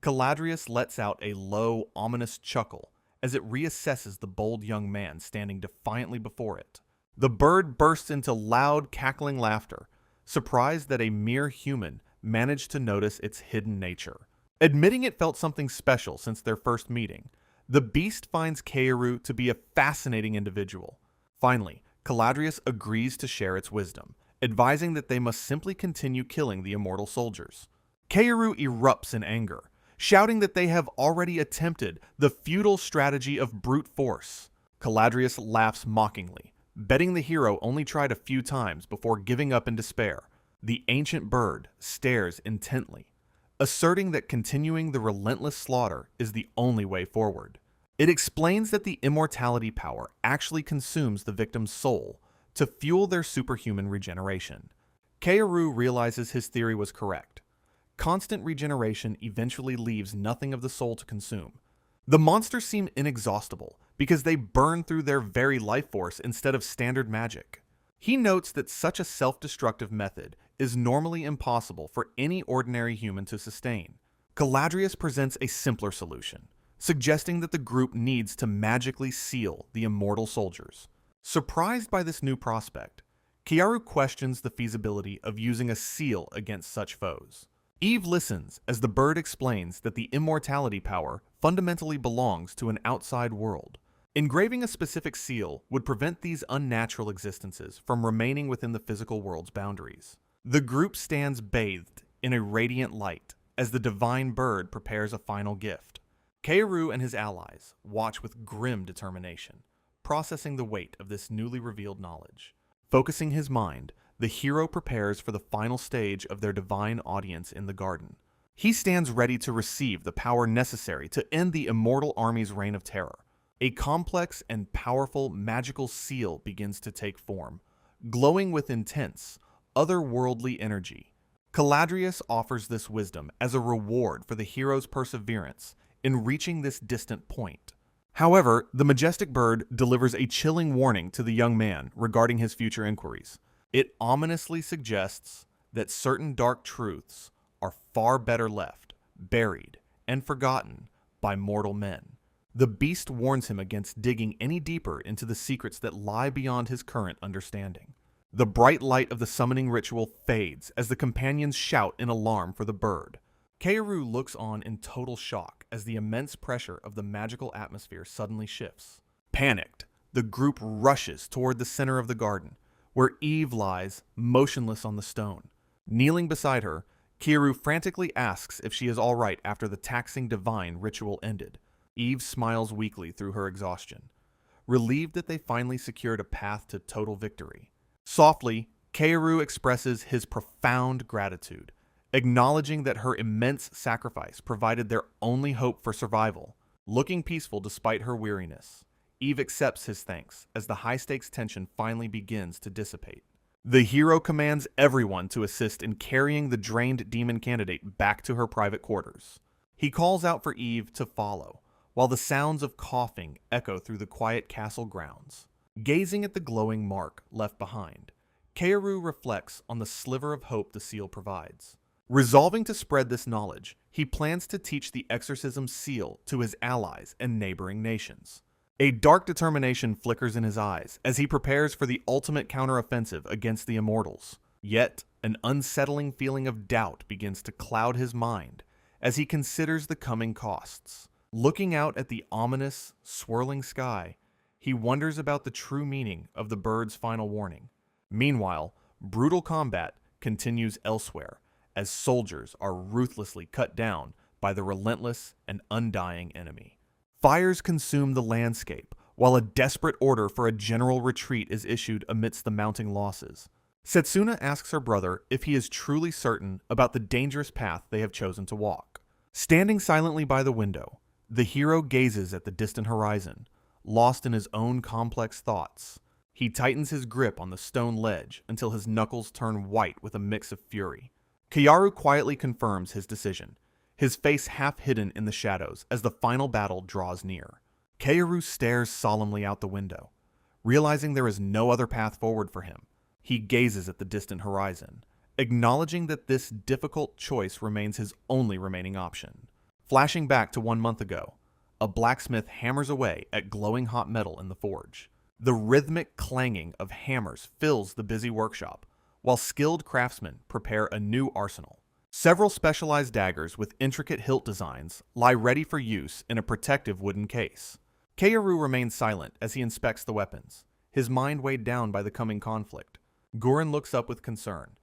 Caladrius lets out a low, ominous chuckle as it reassesses the bold young man standing defiantly before it. The bird bursts into loud, cackling laughter, surprised that a mere human managed to notice its hidden nature. Admitting it felt something special since their first meeting, the beast finds Keyaru to be a fascinating individual. Finally, Caladrius agrees to share its wisdom, advising that they must simply continue killing the immortal soldiers. Keyaru erupts in anger, shouting that they have already attempted the futile strategy of brute force. Caladrius laughs mockingly, betting the hero only tried a few times before giving up in despair. The ancient bird stares intently, asserting that continuing the relentless slaughter is the only way forward. It explains that the immortality power actually consumes the victim's soul to fuel their superhuman regeneration. Keyaru realizes his theory was correct. Constant regeneration eventually leaves nothing of the soul to consume. The monsters seem inexhaustible because they burn through their very life force instead of standard magic. He notes that such a self-destructive method is normally impossible for any ordinary human to sustain. Caladrius presents a simpler solution, suggesting that the group needs to magically seal the immortal soldiers. Surprised by this new prospect, Keyaru questions the feasibility of using a seal against such foes. Eve listens as the bird explains that the immortality power fundamentally belongs to an outside world. Engraving a specific seal would prevent these unnatural existences from remaining within the physical world's boundaries. The group stands bathed in a radiant light as the divine bird prepares a final gift. Keyaru and his allies watch with grim determination, processing the weight of this newly revealed knowledge. Focusing his mind, the hero prepares for the final stage of their divine audience in the garden. He stands ready to receive the power necessary to end the immortal army's reign of terror. A complex and powerful magical seal begins to take form, glowing with intense, otherworldly energy. Caladrius offers this wisdom as a reward for the hero's perseverance in reaching this distant point. However, the majestic bird delivers a chilling warning to the young man regarding his future inquiries. It ominously suggests that certain dark truths are far better left, buried, and forgotten by mortal men. The beast warns him against digging any deeper into the secrets that lie beyond his current understanding. The bright light of the summoning ritual fades as the companions shout in alarm for the bird. Keyaru looks on in total shock as the immense pressure of the magical atmosphere suddenly shifts. Panicked, the group rushes toward the center of the garden, where Eve lies motionless on the stone. Kneeling beside her, Keyaru frantically asks if she is all right after the taxing divine ritual ended. Eve smiles weakly through her exhaustion, relieved that they finally secured a path to total victory. Softly, Keyaru expresses his profound gratitude, acknowledging that her immense sacrifice provided their only hope for survival. Looking peaceful despite her weariness, Eve accepts his thanks as the high-stakes tension finally begins to dissipate. The hero commands everyone to assist in carrying the drained demon candidate back to her private quarters. He calls out for Eve to follow, while the sounds of coughing echo through the quiet castle grounds. Gazing at the glowing mark left behind, Keyaru reflects on the sliver of hope the seal provides. Resolving to spread this knowledge, he plans to teach the exorcism seal to his allies and neighboring nations. A dark determination flickers in his eyes as he prepares for the ultimate counteroffensive against the immortals. Yet, an unsettling feeling of doubt begins to cloud his mind as he considers the coming costs. Looking out at the ominous, swirling sky, he wonders about the true meaning of the bird's final warning. Meanwhile, brutal combat continues elsewhere as soldiers are ruthlessly cut down by the relentless and undying enemy. Fires consume the landscape, while a desperate order for a general retreat is issued amidst the mounting losses. Setsuna asks her brother if he is truly certain about the dangerous path they have chosen to walk. Standing silently by the window, the hero gazes at the distant horizon, lost in his own complex thoughts. He tightens his grip on the stone ledge until his knuckles turn white with a mix of fury. Keyaru quietly confirms his decision, his face half hidden in the shadows as the final battle draws near. Keyaru stares solemnly out the window. Realizing there is no other path forward for him, he gazes at the distant horizon, acknowledging that this difficult choice remains his only remaining option. Flashing back to 1 month ago, a blacksmith hammers away at glowing hot metal in the forge. The rhythmic clanging of hammers fills the busy workshop, while skilled craftsmen prepare a new arsenal. Several specialized daggers with intricate hilt designs lie ready for use in a protective wooden case. Keyaru remains silent as he inspects the weapons, his mind weighed down by the coming conflict. Gurren looks up with concern,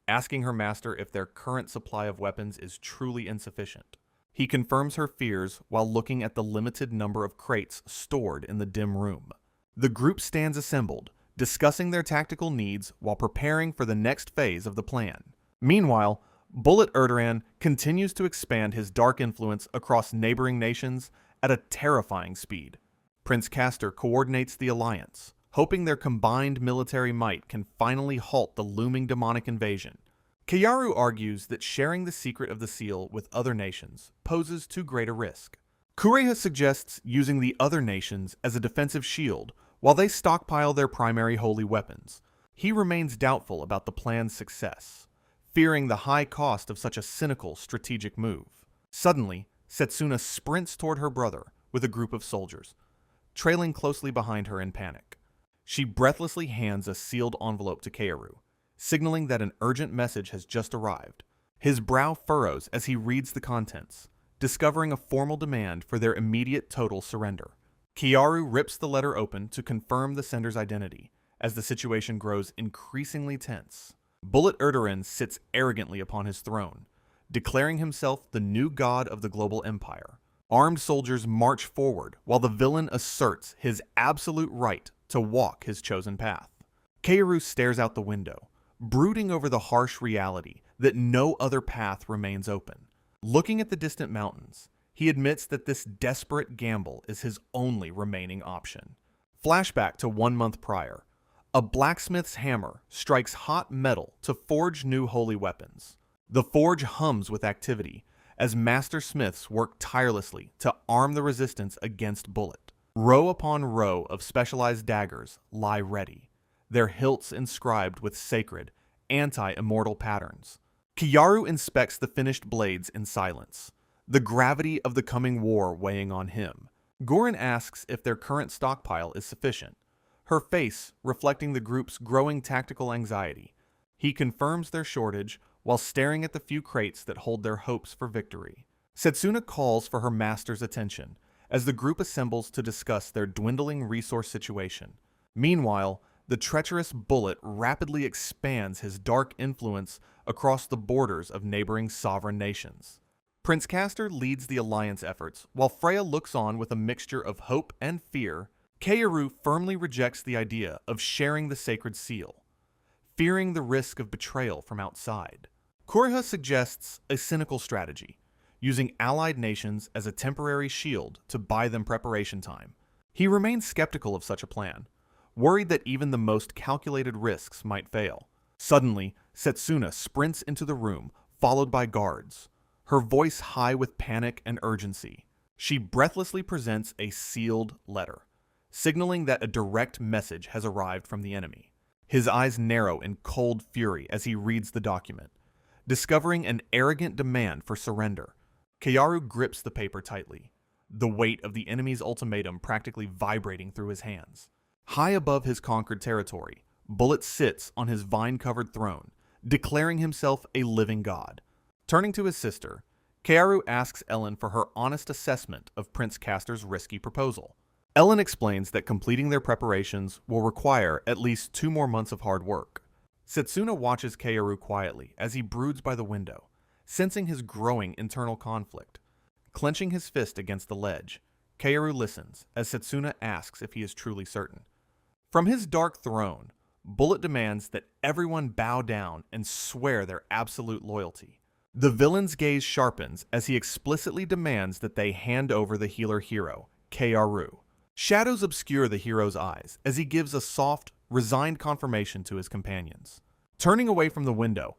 asking her master if their current supply of weapons is truly insufficient. He confirms her fears while looking at the limited number of crates stored in the dim room. The group stands assembled, discussing their tactical needs while preparing for the next phase of the plan. Meanwhile, Bullet Erdogan continues to expand his dark influence across neighboring nations at a terrifying speed. Prince Castor coordinates the alliance, hoping their combined military might can finally halt the looming demonic invasion. Keyaru argues that sharing the secret of the seal with other nations poses too great a risk. Kureha suggests using the other nations as a defensive shield while they stockpile their primary holy weapons. He remains doubtful about the plan's success, fearing the high cost of such a cynical strategic move. Suddenly, Setsuna sprints toward her brother with a group of soldiers, trailing closely behind her in panic. She breathlessly hands a sealed envelope to Keyaru, signaling that an urgent message has just arrived. His brow furrows as he reads the contents, discovering a formal demand for their immediate total surrender. Keyaru rips the letter open to confirm the sender's identity, as the situation grows increasingly tense. Bullet Erdogan sits arrogantly upon his throne, declaring himself the new god of the global empire. Armed soldiers march forward while the villain asserts his absolute right to walk his chosen path. Keyaru stares out the window, brooding over the harsh reality that no other path remains open. Looking at the distant mountains, he admits that this desperate gamble is his only remaining option. Flashback to 1 month prior. A blacksmith's hammer strikes hot metal to forge new holy weapons. The forge hums with activity as master smiths work tirelessly to arm the resistance against Bullet. Row upon row of specialized daggers lie ready, their hilts inscribed with sacred, anti-immortal patterns. Keyaru inspects the finished blades in silence, the gravity of the coming war weighing on him. Gurren asks if their current stockpile is sufficient, her face reflecting the group's growing tactical anxiety. He confirms their shortage while staring at the few crates that hold their hopes for victory. Setsuna calls for her master's attention as the group assembles to discuss their dwindling resource situation. Meanwhile, the treacherous Bullet rapidly expands his dark influence across the borders of neighboring sovereign nations. Prince Castor leads the alliance efforts, while Freya looks on with a mixture of hope and fear. Keyaru firmly rejects the idea of sharing the sacred seal, fearing the risk of betrayal from outside. Kureha suggests a cynical strategy, using allied nations as a temporary shield to buy them preparation time. He remains skeptical of such a plan, worried that even the most calculated risks might fail. Suddenly, Setsuna sprints into the room, followed by guards, her voice high with panic and urgency. She breathlessly presents a sealed letter, signaling that a direct message has arrived from the enemy. His eyes narrow in cold fury as he reads the document, discovering an arrogant demand for surrender. Keyaru grips the paper tightly, the weight of the enemy's ultimatum practically vibrating through his hands. High above his conquered territory, Bullet sits on his vine-covered throne, declaring himself a living god. Turning to his sister, Keyaru asks Ellen for her honest assessment of Prince Castor's risky proposal. Ellen explains that completing their preparations will require at least 2 more months of hard work. Setsuna watches Keyaru quietly as he broods by the window, sensing his growing internal conflict. Clenching his fist against the ledge, Keyaru listens as Setsuna asks if he is truly certain. From his dark throne, Bullet demands that everyone bow down and swear their absolute loyalty. The villain's gaze sharpens as he explicitly demands that they hand over the healer hero, Keyaru. Shadows obscure the hero's eyes as he gives a soft, resigned confirmation to his companions. Turning away from the window,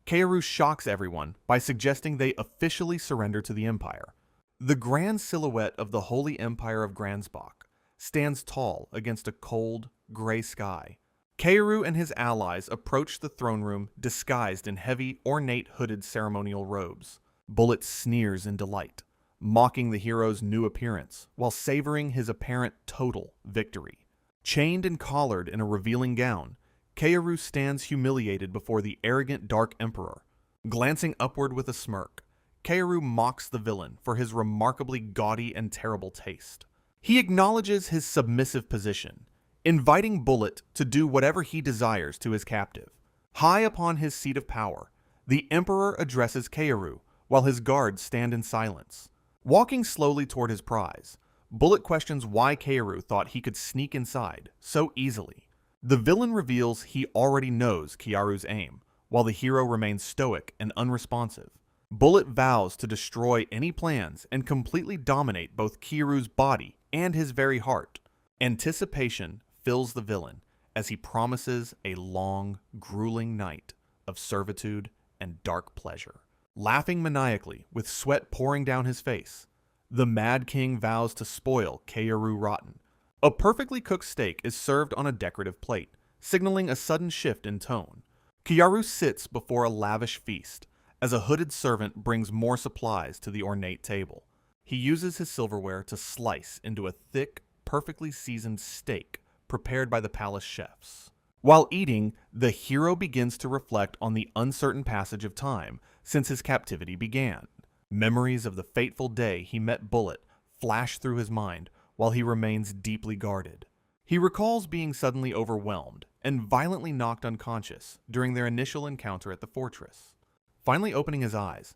Keyaru shocks everyone by suggesting they officially surrender to the Empire. The grand silhouette of the Holy Empire of Gransbach stands tall against a cold, gray sky. Keyaru and his allies approach the throne room disguised in heavy, ornate hooded ceremonial robes. Bullet sneers in delight, mocking the hero's new appearance while savoring his apparent total victory. Chained and collared in a revealing gown, Keyaru stands humiliated before the arrogant Dark Emperor. Glancing upward with a smirk, Keyaru mocks the villain for his remarkably gaudy and terrible taste. He acknowledges his submissive position, inviting Bullet to do whatever he desires to his captive. High upon his seat of power, the Emperor addresses Keyaru while his guards stand in silence. Walking slowly toward his prize, Bullet questions why Keyaru thought he could sneak inside so easily. The villain reveals he already knows Keyaru's aim, while the hero remains stoic and unresponsive. Bullet vows to destroy any plans and completely dominate both Keyaru's body and his very heart. Anticipation fills the villain as he promises a long, grueling night of servitude and dark pleasure. Laughing maniacally, with sweat pouring down his face, the Mad King vows to spoil Keyaru rotten. A perfectly cooked steak is served on a decorative plate, signaling a sudden shift in tone. Keyaru sits before a lavish feast, as a hooded servant brings more supplies to the ornate table. He uses his silverware to slice into a thick, perfectly seasoned steak prepared by the palace chefs. While eating, the hero begins to reflect on the uncertain passage of time since his captivity began. Memories of the fateful day he met Bullet flash through his mind while he remains deeply guarded. He recalls being suddenly overwhelmed and violently knocked unconscious during their initial encounter at the fortress. Finally opening his eyes,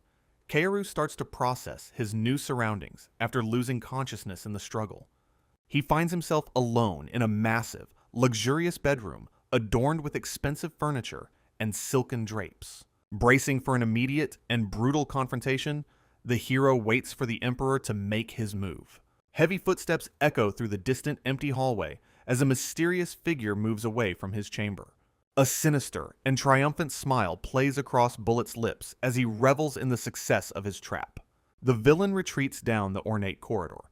Keyaru starts to process his new surroundings after losing consciousness in the struggle. He finds himself alone in a massive, luxurious bedroom adorned with expensive furniture and silken drapes. Bracing for an immediate and brutal confrontation, the hero waits for the Emperor to make his move. Heavy footsteps echo through the distant empty hallway as a mysterious figure moves away from his chamber. A sinister and triumphant smile plays across Bullet's lips as he revels in the success of his trap. The villain retreats down the ornate corridor,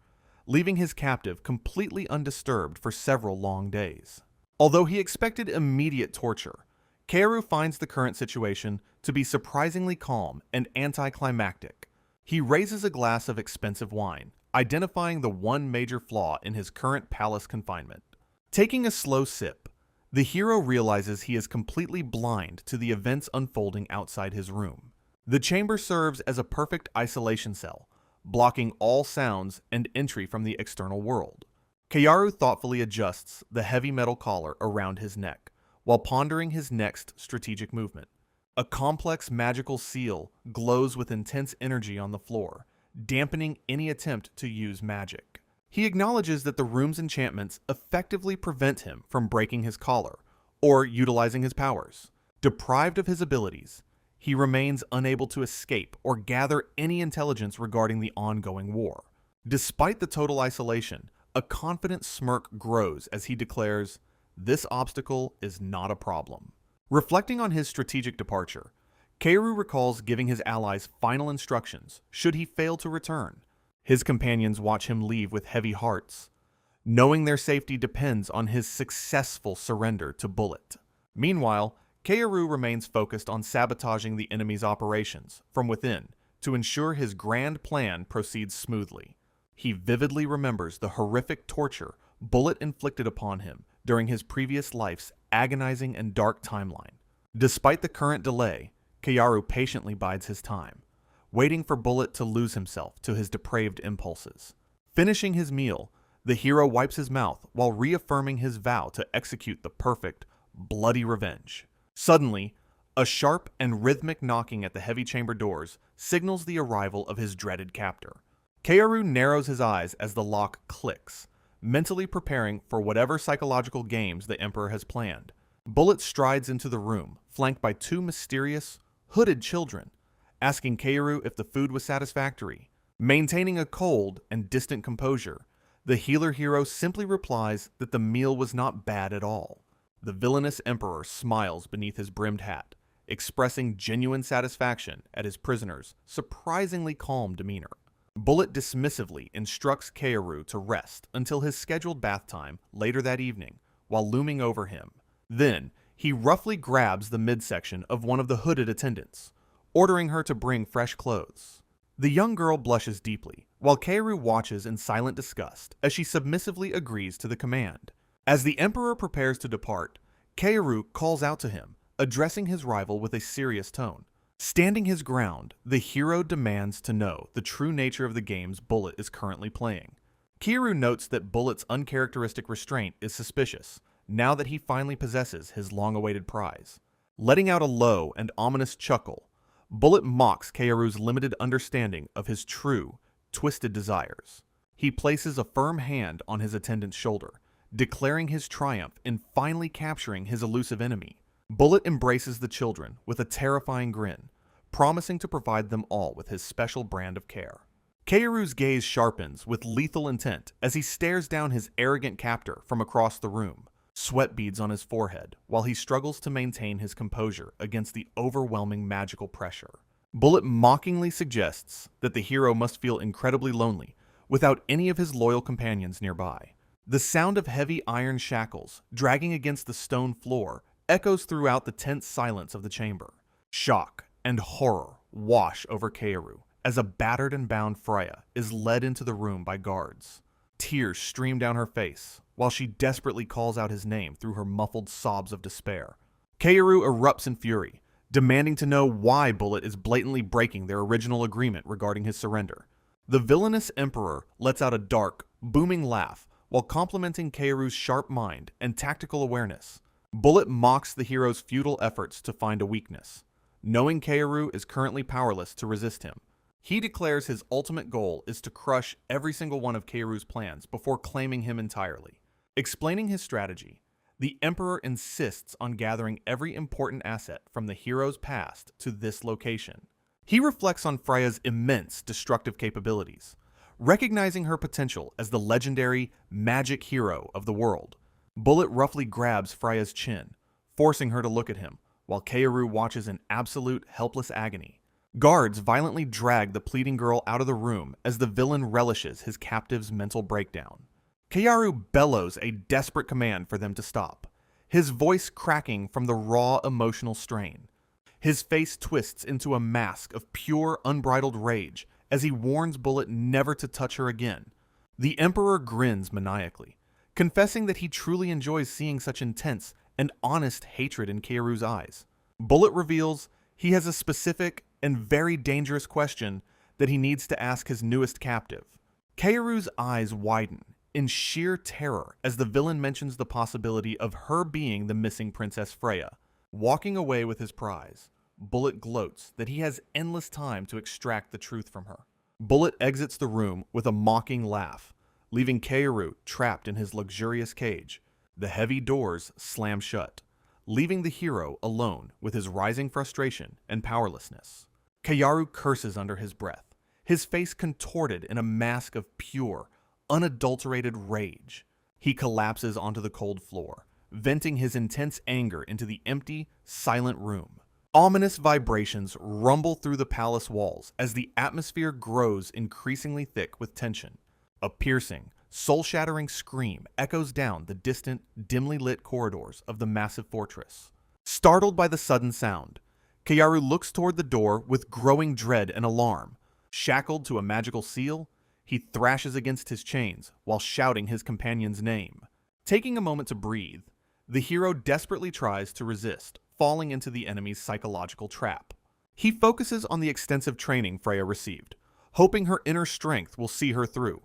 leaving his captive completely undisturbed for several long days. Although he expected immediate torture, Keyaru finds the current situation to be surprisingly calm and anticlimactic. He raises a glass of expensive wine, identifying the one major flaw in his current palace confinement. Taking a slow sip, the hero realizes he is completely blind to the events unfolding outside his room. The chamber serves as a perfect isolation cell, blocking all sounds and entry from the external world. Keyaru thoughtfully adjusts the heavy metal collar around his neck, while pondering his next strategic movement. A complex magical seal glows with intense energy on the floor, dampening any attempt to use magic. He acknowledges that the room's enchantments effectively prevent him from breaking his collar or utilizing his powers. Deprived of his abilities, he remains unable to escape or gather any intelligence regarding the ongoing war. Despite the total isolation, a confident smirk grows as he declares, "This obstacle is not a problem." Reflecting on his strategic departure, Keyaru recalls giving his allies final instructions should he fail to return. His companions watch him leave with heavy hearts, knowing their safety depends on his successful surrender to Bullet. Meanwhile, Keyaru remains focused on sabotaging the enemy's operations from within to ensure his grand plan proceeds smoothly. He vividly remembers the horrific torture Bullet inflicted upon him during his previous life's agonizing and dark timeline. Despite the current delay, Keyaru patiently bides his time, waiting for Bullet to lose himself to his depraved impulses. Finishing his meal, the hero wipes his mouth while reaffirming his vow to execute the perfect, bloody revenge. Suddenly, a sharp and rhythmic knocking at the heavy chamber doors signals the arrival of his dreaded captor. Keyaru narrows his eyes as the lock clicks, mentally preparing for whatever psychological games the Emperor has planned. Bullet strides into the room, flanked by two mysterious, hooded children, asking Keyaru if the food was satisfactory. Maintaining a cold and distant composure, the healer hero simply replies that the meal was not bad at all. The villainous Emperor smiles beneath his brimmed hat, expressing genuine satisfaction at his prisoner's surprisingly calm demeanor. Bullet dismissively instructs Keyaru to rest until his scheduled bath time later that evening, while looming over him. Then, he roughly grabs the midsection of one of the hooded attendants, ordering her to bring fresh clothes. The young girl blushes deeply, while Keyaru watches in silent disgust as she submissively agrees to the command. As the Emperor prepares to depart, Keyaru calls out to him, addressing his rival with a serious tone. Standing his ground, the hero demands to know the true nature of the games Bullet is currently playing. Keyaru notes that Bullet's uncharacteristic restraint is suspicious, now that he finally possesses his long-awaited prize. Letting out a low and ominous chuckle, Bullet mocks Keyaru's limited understanding of his true, twisted desires. He places a firm hand on his attendant's shoulder, declaring his triumph in finally capturing his elusive enemy. Bullet embraces the children with a terrifying grin, promising to provide them all with his special brand of care. Keyaru's gaze sharpens with lethal intent as he stares down his arrogant captor from across the room, sweat beads on his forehead while he struggles to maintain his composure against the overwhelming magical pressure. Bullet mockingly suggests that the hero must feel incredibly lonely without any of his loyal companions nearby. The sound of heavy iron shackles dragging against the stone floor echoes throughout the tense silence of the chamber. Shock and horror wash over Keyaru as a battered and bound Freya is led into the room by guards. Tears stream down her face while she desperately calls out his name through her muffled sobs of despair. Keyaru erupts in fury, demanding to know why Bullet is blatantly breaking their original agreement regarding his surrender. The villainous Emperor lets out a dark, booming laugh while complimenting Keyaru's sharp mind and tactical awareness. Bullet mocks the hero's futile efforts to find a weakness. Knowing Keyaru is currently powerless to resist him, he declares his ultimate goal is to crush every single one of Keyaru's plans before claiming him entirely. Explaining his strategy, the Emperor insists on gathering every important asset from the hero's past to this location. He reflects on Freya's immense destructive capabilities, recognizing her potential as the legendary magic hero of the world. Bullet roughly grabs Freya's chin, forcing her to look at him, while Keyaru watches in absolute helpless agony. Guards violently drag the pleading girl out of the room as the villain relishes his captive's mental breakdown. Keyaru bellows a desperate command for them to stop, his voice cracking from the raw emotional strain. His face twists into a mask of pure, unbridled rage as he warns Bullet never to touch her again. The Emperor grins maniacally, confessing that he truly enjoys seeing such intense and honest hatred in Keyaru's eyes. Bullet reveals he has a specific and very dangerous question that he needs to ask his newest captive. Keyaru's eyes widen in sheer terror as the villain mentions the possibility of her being the missing Princess Freya. Walking away with his prize, Bullet gloats that he has endless time to extract the truth from her. Bullet exits the room with a mocking laugh, leaving Keyaru trapped in his luxurious cage. The heavy doors slam shut, leaving the hero alone with his rising frustration and powerlessness. Keyaru curses under his breath, his face contorted in a mask of pure, unadulterated rage. He collapses onto the cold floor, venting his intense anger into the empty, silent room. Ominous vibrations rumble through the palace walls as the atmosphere grows increasingly thick with tension. A piercing, soul-shattering scream echoes down the distant, dimly lit corridors of the massive fortress. Startled by the sudden sound, Keyaru looks toward the door with growing dread and alarm. Shackled to a magical seal, he thrashes against his chains while shouting his companion's name. Taking a moment to breathe, the hero desperately tries to resist, falling into the enemy's psychological trap. He focuses on the extensive training Freya received, hoping her inner strength will see her through.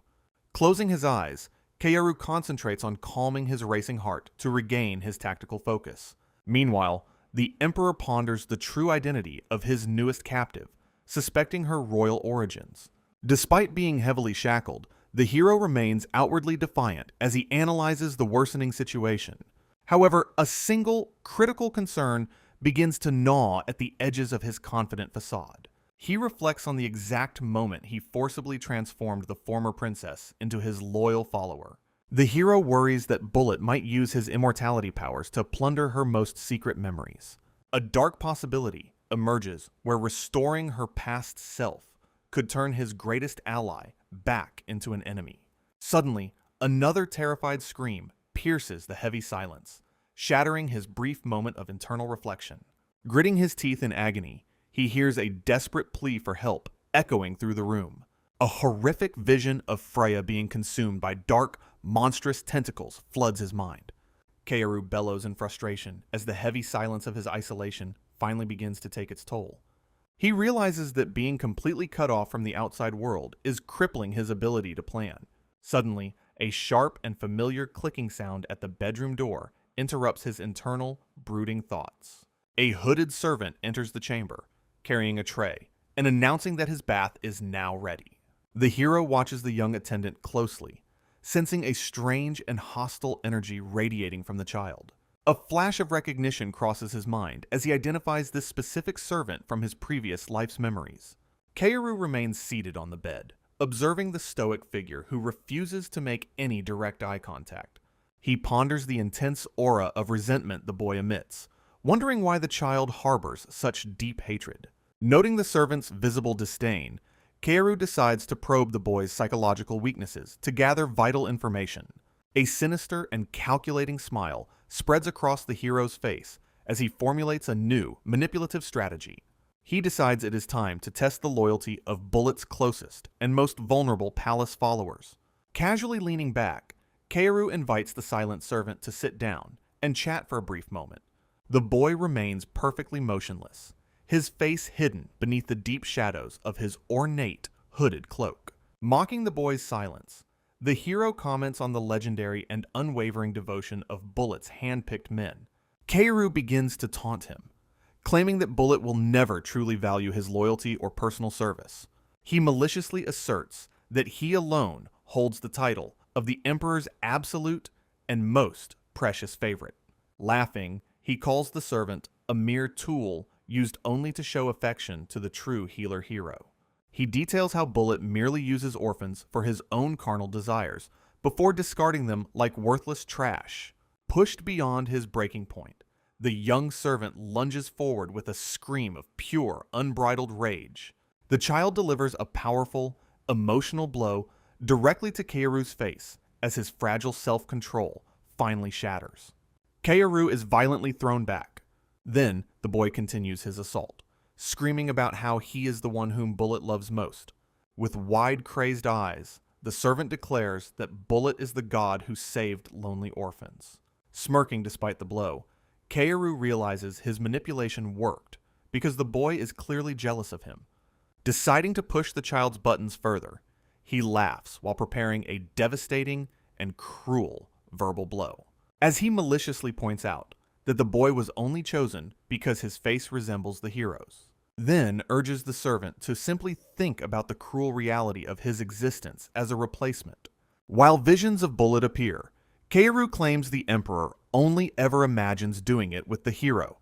Closing his eyes, Keyaru concentrates on calming his racing heart to regain his tactical focus. Meanwhile, the Emperor ponders the true identity of his newest captive, suspecting her royal origins. Despite being heavily shackled, the hero remains outwardly defiant as he analyzes the worsening situation. However, a single, critical concern begins to gnaw at the edges of his confident facade. He reflects on the exact moment he forcibly transformed the former princess into his loyal follower. The hero worries that Bullet might use his immortality powers to plunder her most secret memories. A dark possibility emerges where restoring her past self could turn his greatest ally back into an enemy. Suddenly, another terrified scream pierces the heavy silence, shattering his brief moment of internal reflection. Gritting his teeth in agony, he hears a desperate plea for help echoing through the room. A horrific vision of Freya being consumed by dark, monstrous tentacles floods his mind. Keyaru bellows in frustration as the heavy silence of his isolation finally begins to take its toll. He realizes that being completely cut off from the outside world is crippling his ability to plan. Suddenly, a sharp and familiar clicking sound at the bedroom door interrupts his internal, brooding thoughts. A hooded servant enters the chamber, carrying a tray, and announcing that his bath is now ready. The hero watches the young attendant closely, sensing a strange and hostile energy radiating from the child. A flash of recognition crosses his mind as he identifies this specific servant from his previous life's memories. Keyaru remains seated on the bed, observing the stoic figure who refuses to make any direct eye contact. He ponders the intense aura of resentment the boy emits, wondering why the child harbors such deep hatred. Noting the servant's visible disdain, Keyaru decides to probe the boy's psychological weaknesses to gather vital information. A sinister and calculating smile spreads across the hero's face as he formulates a new, manipulative strategy. He decides it is time to test the loyalty of Bullet's closest and most vulnerable palace followers. Casually leaning back, Keyaru invites the silent servant to sit down and chat for a brief moment. The boy remains perfectly motionless, his face hidden beneath the deep shadows of his ornate, hooded cloak. Mocking the boy's silence, the hero comments on the legendary and unwavering devotion of Bullet's hand-picked men. Keyaru begins to taunt him, claiming that Bullet will never truly value his loyalty or personal service. He maliciously asserts that he alone holds the title of the Emperor's absolute and most precious favorite. Laughing, he calls the servant a mere tool used only to show affection to the true healer hero. He details how Bullet merely uses orphans for his own carnal desires before discarding them like worthless trash. Pushed beyond his breaking point, the young servant lunges forward with a scream of pure, unbridled rage. The child delivers a powerful, emotional blow directly to Keyaru's face as his fragile self-control finally shatters. Keyaru is violently thrown back. Then, the boy continues his assault, screaming about how he is the one whom Bullet loves most. With wide, crazed eyes, the servant declares that Bullet is the god who saved lonely orphans. Smirking despite the blow, Keyaru realizes his manipulation worked because the boy is clearly jealous of him. Deciding to push the child's buttons further, he laughs while preparing a devastating and cruel verbal blow. As he maliciously points out that the boy was only chosen because his face resembles the hero's, then urges the servant to simply think about the cruel reality of his existence as a replacement. While visions of Bullet appear, Keyaru claims the Emperor only ever imagines doing it with the hero.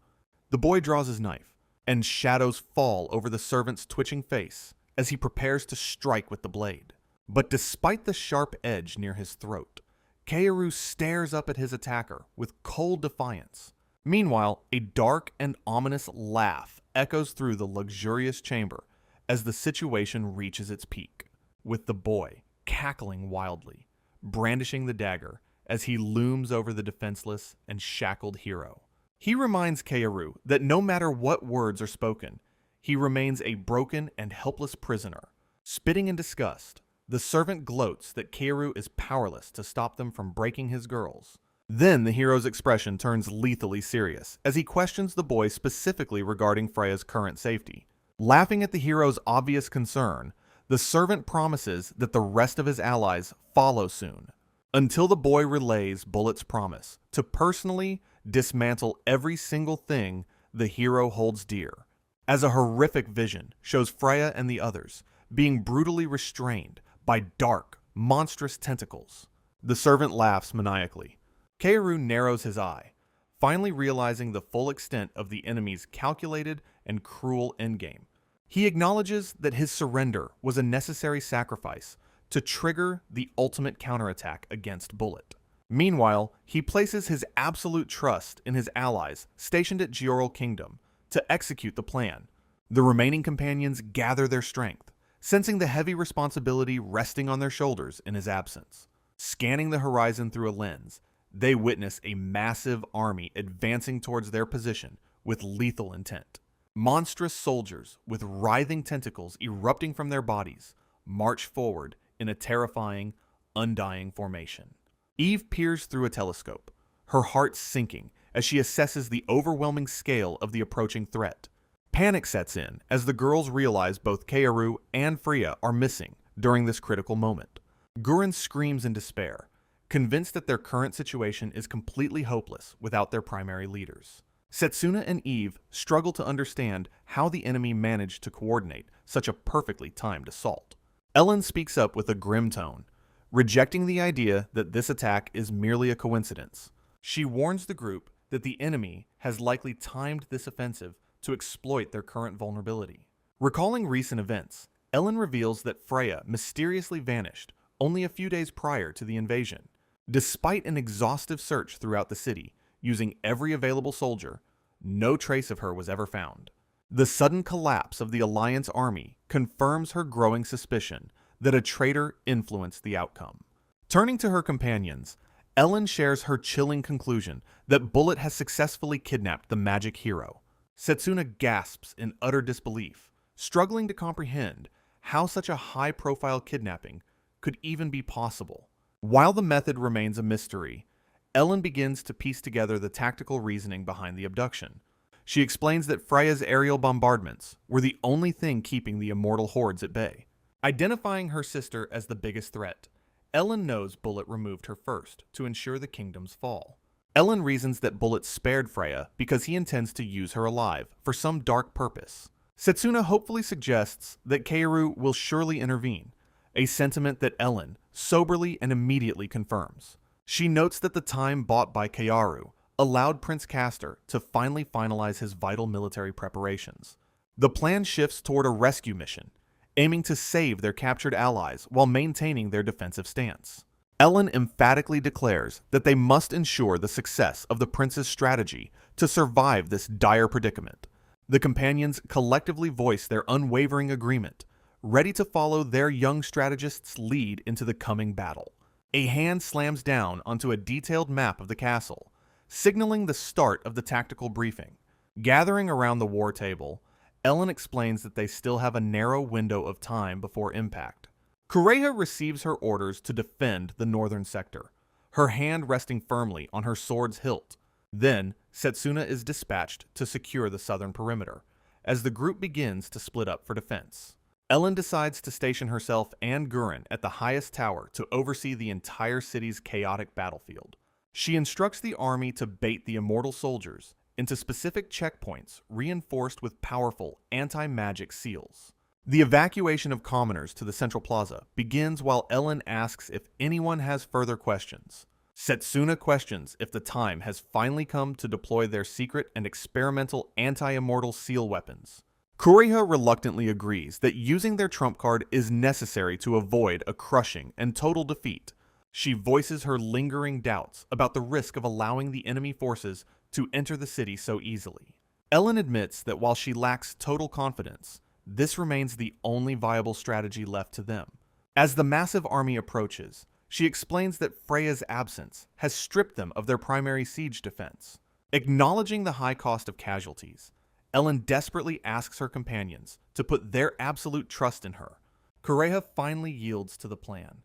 The boy draws his knife, and shadows fall over the servant's twitching face as he prepares to strike with the blade. But despite the sharp edge near his throat, Keyaru stares up at his attacker with cold defiance. Meanwhile, a dark and ominous laugh echoes through the luxurious chamber as the situation reaches its peak, with the boy cackling wildly, brandishing the dagger as he looms over the defenseless and shackled hero. He reminds Keyaru that no matter what words are spoken, he remains a broken and helpless prisoner. Spitting in disgust, the servant gloats that Keyaru is powerless to stop them from breaking his girls. Then the hero's expression turns lethally serious as he questions the boy specifically regarding Freya's current safety. Laughing at the hero's obvious concern, the servant promises that the rest of his allies follow soon, until the boy relays Bullet's promise to personally dismantle every single thing the hero holds dear. As a horrific vision shows Freya and the others being brutally restrained by dark, monstrous tentacles, the servant laughs maniacally. Keyaru narrows his eye, finally realizing the full extent of the enemy's calculated and cruel endgame. He acknowledges that his surrender was a necessary sacrifice to trigger the ultimate counterattack against Bullet. Meanwhile, he places his absolute trust in his allies stationed at Keyaru Kingdom to execute the plan. The remaining companions gather their strength, sensing the heavy responsibility resting on their shoulders in his absence. Scanning the horizon through a lens, they witness a massive army advancing towards their position with lethal intent. Monstrous soldiers with writhing tentacles erupting from their bodies march forward in a terrifying, undying formation. Eve peers through a telescope, her heart sinking as she assesses the overwhelming scale of the approaching threat. Panic sets in as the girls realize both Keyaru and Freya are missing during this critical moment. Gurren screams in despair, convinced that their current situation is completely hopeless without their primary leaders. Setsuna and Eve struggle to understand how the enemy managed to coordinate such a perfectly timed assault. Ellen speaks up with a grim tone, rejecting the idea that this attack is merely a coincidence. She warns the group that the enemy has likely timed this offensive to exploit their current vulnerability. Recalling recent events, Ellen reveals that Freya mysteriously vanished only a few days prior to the invasion. Despite an exhaustive search throughout the city, using every available soldier, no trace of her was ever found. The sudden collapse of the Alliance army confirms her growing suspicion that a traitor influenced the outcome. Turning to her companions, Ellen shares her chilling conclusion that Bullet has successfully kidnapped the magic hero. Setsuna gasps in utter disbelief, struggling to comprehend how such a high-profile kidnapping could even be possible. While the method remains a mystery, Ellen begins to piece together the tactical reasoning behind the abduction. She explains that Freya's aerial bombardments were the only thing keeping the immortal hordes at bay. Identifying her sister as the biggest threat, Ellen knows Bullet removed her first to ensure the kingdom's fall. Ellen reasons that Bullet spared Freya because he intends to use her alive for some dark purpose. Setsuna hopefully suggests that Keyaru will surely intervene, a sentiment that Ellen soberly and immediately confirms. She notes that the time bought by Keyaru allowed Prince Castor to finally finalize his vital military preparations. The plan shifts toward a rescue mission, aiming to save their captured allies while maintaining their defensive stance. Ellen emphatically declares that they must ensure the success of the prince's strategy to survive this dire predicament. The companions collectively voice their unwavering agreement, ready to follow their young strategist's lead into the coming battle. A hand slams down onto a detailed map of the castle, signaling the start of the tactical briefing. Gathering around the war table, Ellen explains that they still have a narrow window of time before impact. Kureha receives her orders to defend the northern sector, her hand resting firmly on her sword's hilt. Then, Setsuna is dispatched to secure the southern perimeter, as the group begins to split up for defense. Ellen decides to station herself and Gurren at the highest tower to oversee the entire city's chaotic battlefield. She instructs the army to bait the immortal soldiers into specific checkpoints reinforced with powerful anti-magic seals. The evacuation of commoners to the central plaza begins while Ellen asks if anyone has further questions. Setsuna questions if the time has finally come to deploy their secret and experimental anti-immortal seal weapons. Kureha reluctantly agrees that using their trump card is necessary to avoid a crushing and total defeat. She voices her lingering doubts about the risk of allowing the enemy forces to enter the city so easily. Ellen admits that while she lacks total confidence, this remains the only viable strategy left to them. As the massive army approaches, she explains that Freya's absence has stripped them of their primary siege defense. Acknowledging the high cost of casualties, Ellen desperately asks her companions to put their absolute trust in her. Kureha finally yields to the plan,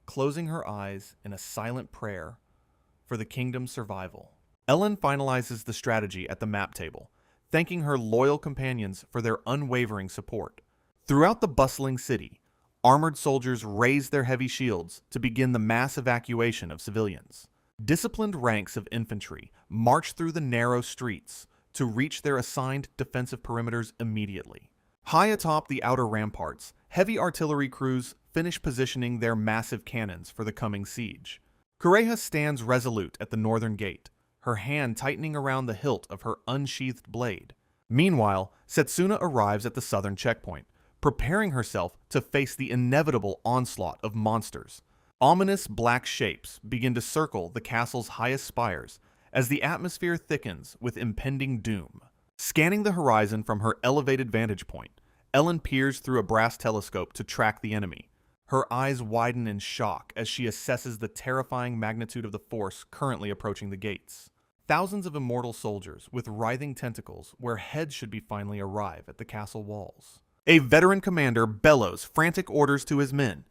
closing her eyes in a silent prayer for the kingdom's survival. Ellen finalizes the strategy at the map table, thanking her loyal companions for their unwavering support. Throughout the bustling city, armored soldiers raise their heavy shields to begin the mass evacuation of civilians. Disciplined ranks of infantry march through the narrow streets to reach their assigned defensive perimeters immediately. High atop the outer ramparts, heavy artillery crews finish positioning their massive cannons for the coming siege. Kureha stands resolute at the northern gate, her hand tightening around the hilt of her unsheathed blade. Meanwhile, Setsuna arrives at the southern checkpoint, preparing herself to face the inevitable onslaught of monsters. Ominous black shapes begin to circle the castle's highest spires as the atmosphere thickens with impending doom. Scanning the horizon from her elevated vantage point, Ellen peers through a brass telescope to track the enemy. Her eyes widen in shock as she assesses the terrifying magnitude of the force currently approaching the gates. Thousands of immortal soldiers with writhing tentacles where heads should be finally arrive at the castle walls. A veteran commander bellows frantic orders to his men,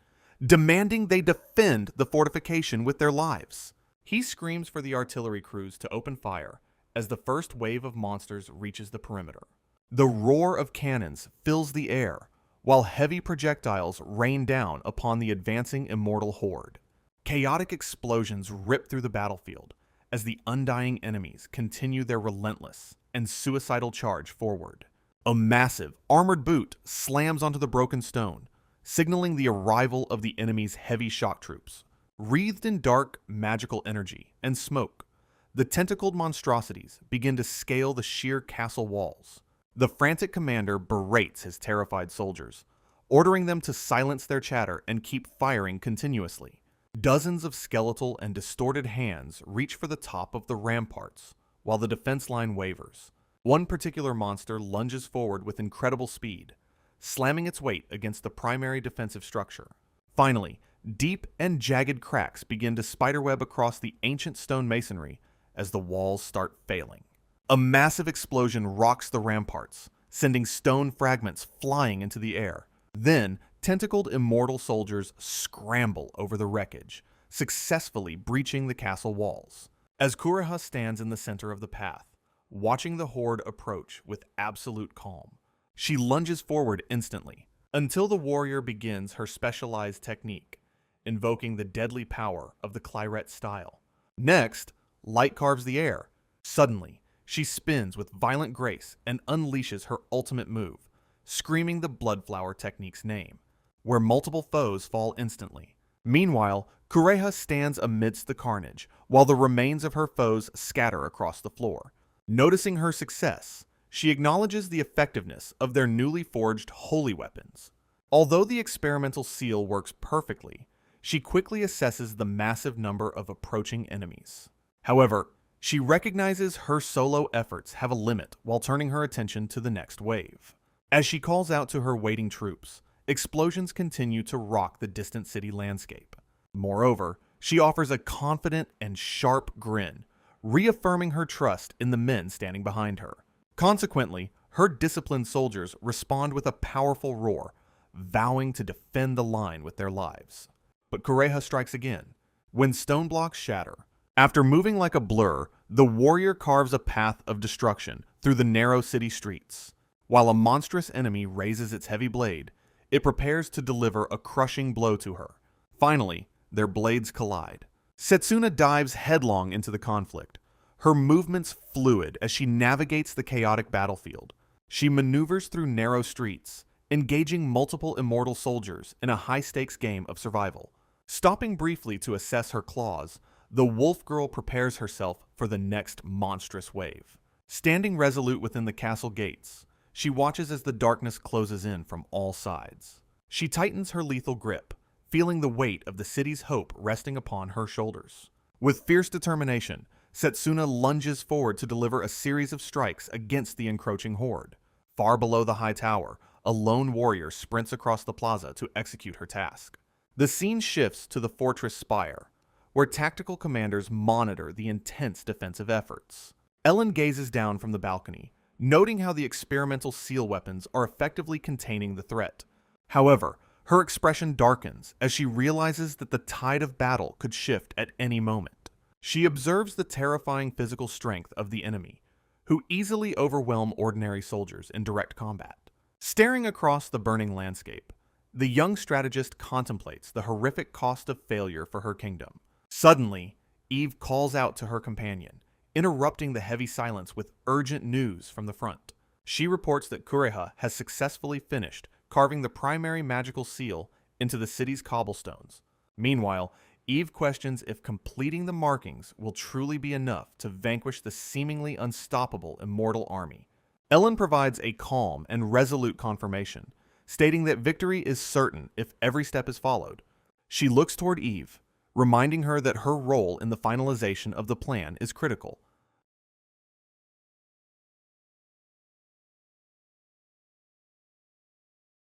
demanding they defend the fortification with their lives. He screams for the artillery crews to open fire as the first wave of monsters reaches the perimeter. The roar of cannons fills the air, while heavy projectiles rain down upon the advancing immortal horde. Chaotic explosions rip through the battlefield as the undying enemies continue their relentless and suicidal charge forward. A massive, armored boot slams onto the broken stone, signaling the arrival of the enemy's heavy shock troops. Wreathed in dark, magical energy and smoke, the tentacled monstrosities begin to scale the sheer castle walls. The frantic commander berates his terrified soldiers, ordering them to silence their chatter and keep firing continuously. Dozens of skeletal and distorted hands reach for the top of the ramparts, while the defense line wavers. One particular monster lunges forward with incredible speed, slamming its weight against the primary defensive structure. Finally, deep and jagged cracks begin to spiderweb across the ancient stone masonry as the walls start failing. A massive explosion rocks the ramparts, sending stone fragments flying into the air. Then, tentacled immortal soldiers scramble over the wreckage, successfully breaching the castle walls. As Kureha stands in the center of the path, watching the horde approach with absolute calm, she lunges forward instantly, until the warrior begins her specialized technique, invoking the deadly power of the claret style. Next, light carves the air. Suddenly, she spins with violent grace and unleashes her ultimate move, screaming the Bloodflower technique's name, where multiple foes fall instantly. Meanwhile, Kureha stands amidst the carnage, while the remains of her foes scatter across the floor. Noticing her success, she acknowledges the effectiveness of their newly forged holy weapons. Although the experimental seal works perfectly, she quickly assesses the massive number of approaching enemies. However, she recognizes her solo efforts have a limit while turning her attention to the next wave. As she calls out to her waiting troops, explosions continue to rock the distant city landscape. Moreover, she offers a confident and sharp grin, reaffirming her trust in the men standing behind her. Consequently, her disciplined soldiers respond with a powerful roar, vowing to defend the line with their lives. But Kureha strikes again, when stone blocks shatter. After moving like a blur, the warrior carves a path of destruction through the narrow city streets. While a monstrous enemy raises its heavy blade, it prepares to deliver a crushing blow to her. Finally, their blades collide. Setsuna dives headlong into the conflict, her movements fluid as she navigates the chaotic battlefield. She maneuvers through narrow streets, engaging multiple immortal soldiers in a high-stakes game of survival. Stopping briefly to assess her claws, the wolf girl prepares herself for the next monstrous wave. Standing resolute within the castle gates, she watches as the darkness closes in from all sides. She tightens her lethal grip, feeling the weight of the city's hope resting upon her shoulders. With fierce determination, Setsuna lunges forward to deliver a series of strikes against the encroaching horde. Far below the high tower, a lone warrior sprints across the plaza to execute her task. The scene shifts to the fortress spire, where tactical commanders monitor the intense defensive efforts. Ellen gazes down from the balcony, noting how the experimental seal weapons are effectively containing the threat. However, her expression darkens as she realizes that the tide of battle could shift at any moment. She observes the terrifying physical strength of the enemy, who easily overwhelm ordinary soldiers in direct combat. Staring across the burning landscape, the young strategist contemplates the horrific cost of failure for her kingdom. Suddenly, Eve calls out to her companion, interrupting the heavy silence with urgent news from the front. She reports that Kureha has successfully finished carving the primary magical seal into the city's cobblestones. Meanwhile, Eve questions if completing the markings will truly be enough to vanquish the seemingly unstoppable immortal army. Ellen provides a calm and resolute confirmation, stating that victory is certain if every step is followed. She looks toward Eve, reminding her that her role in the finalization of the plan is critical.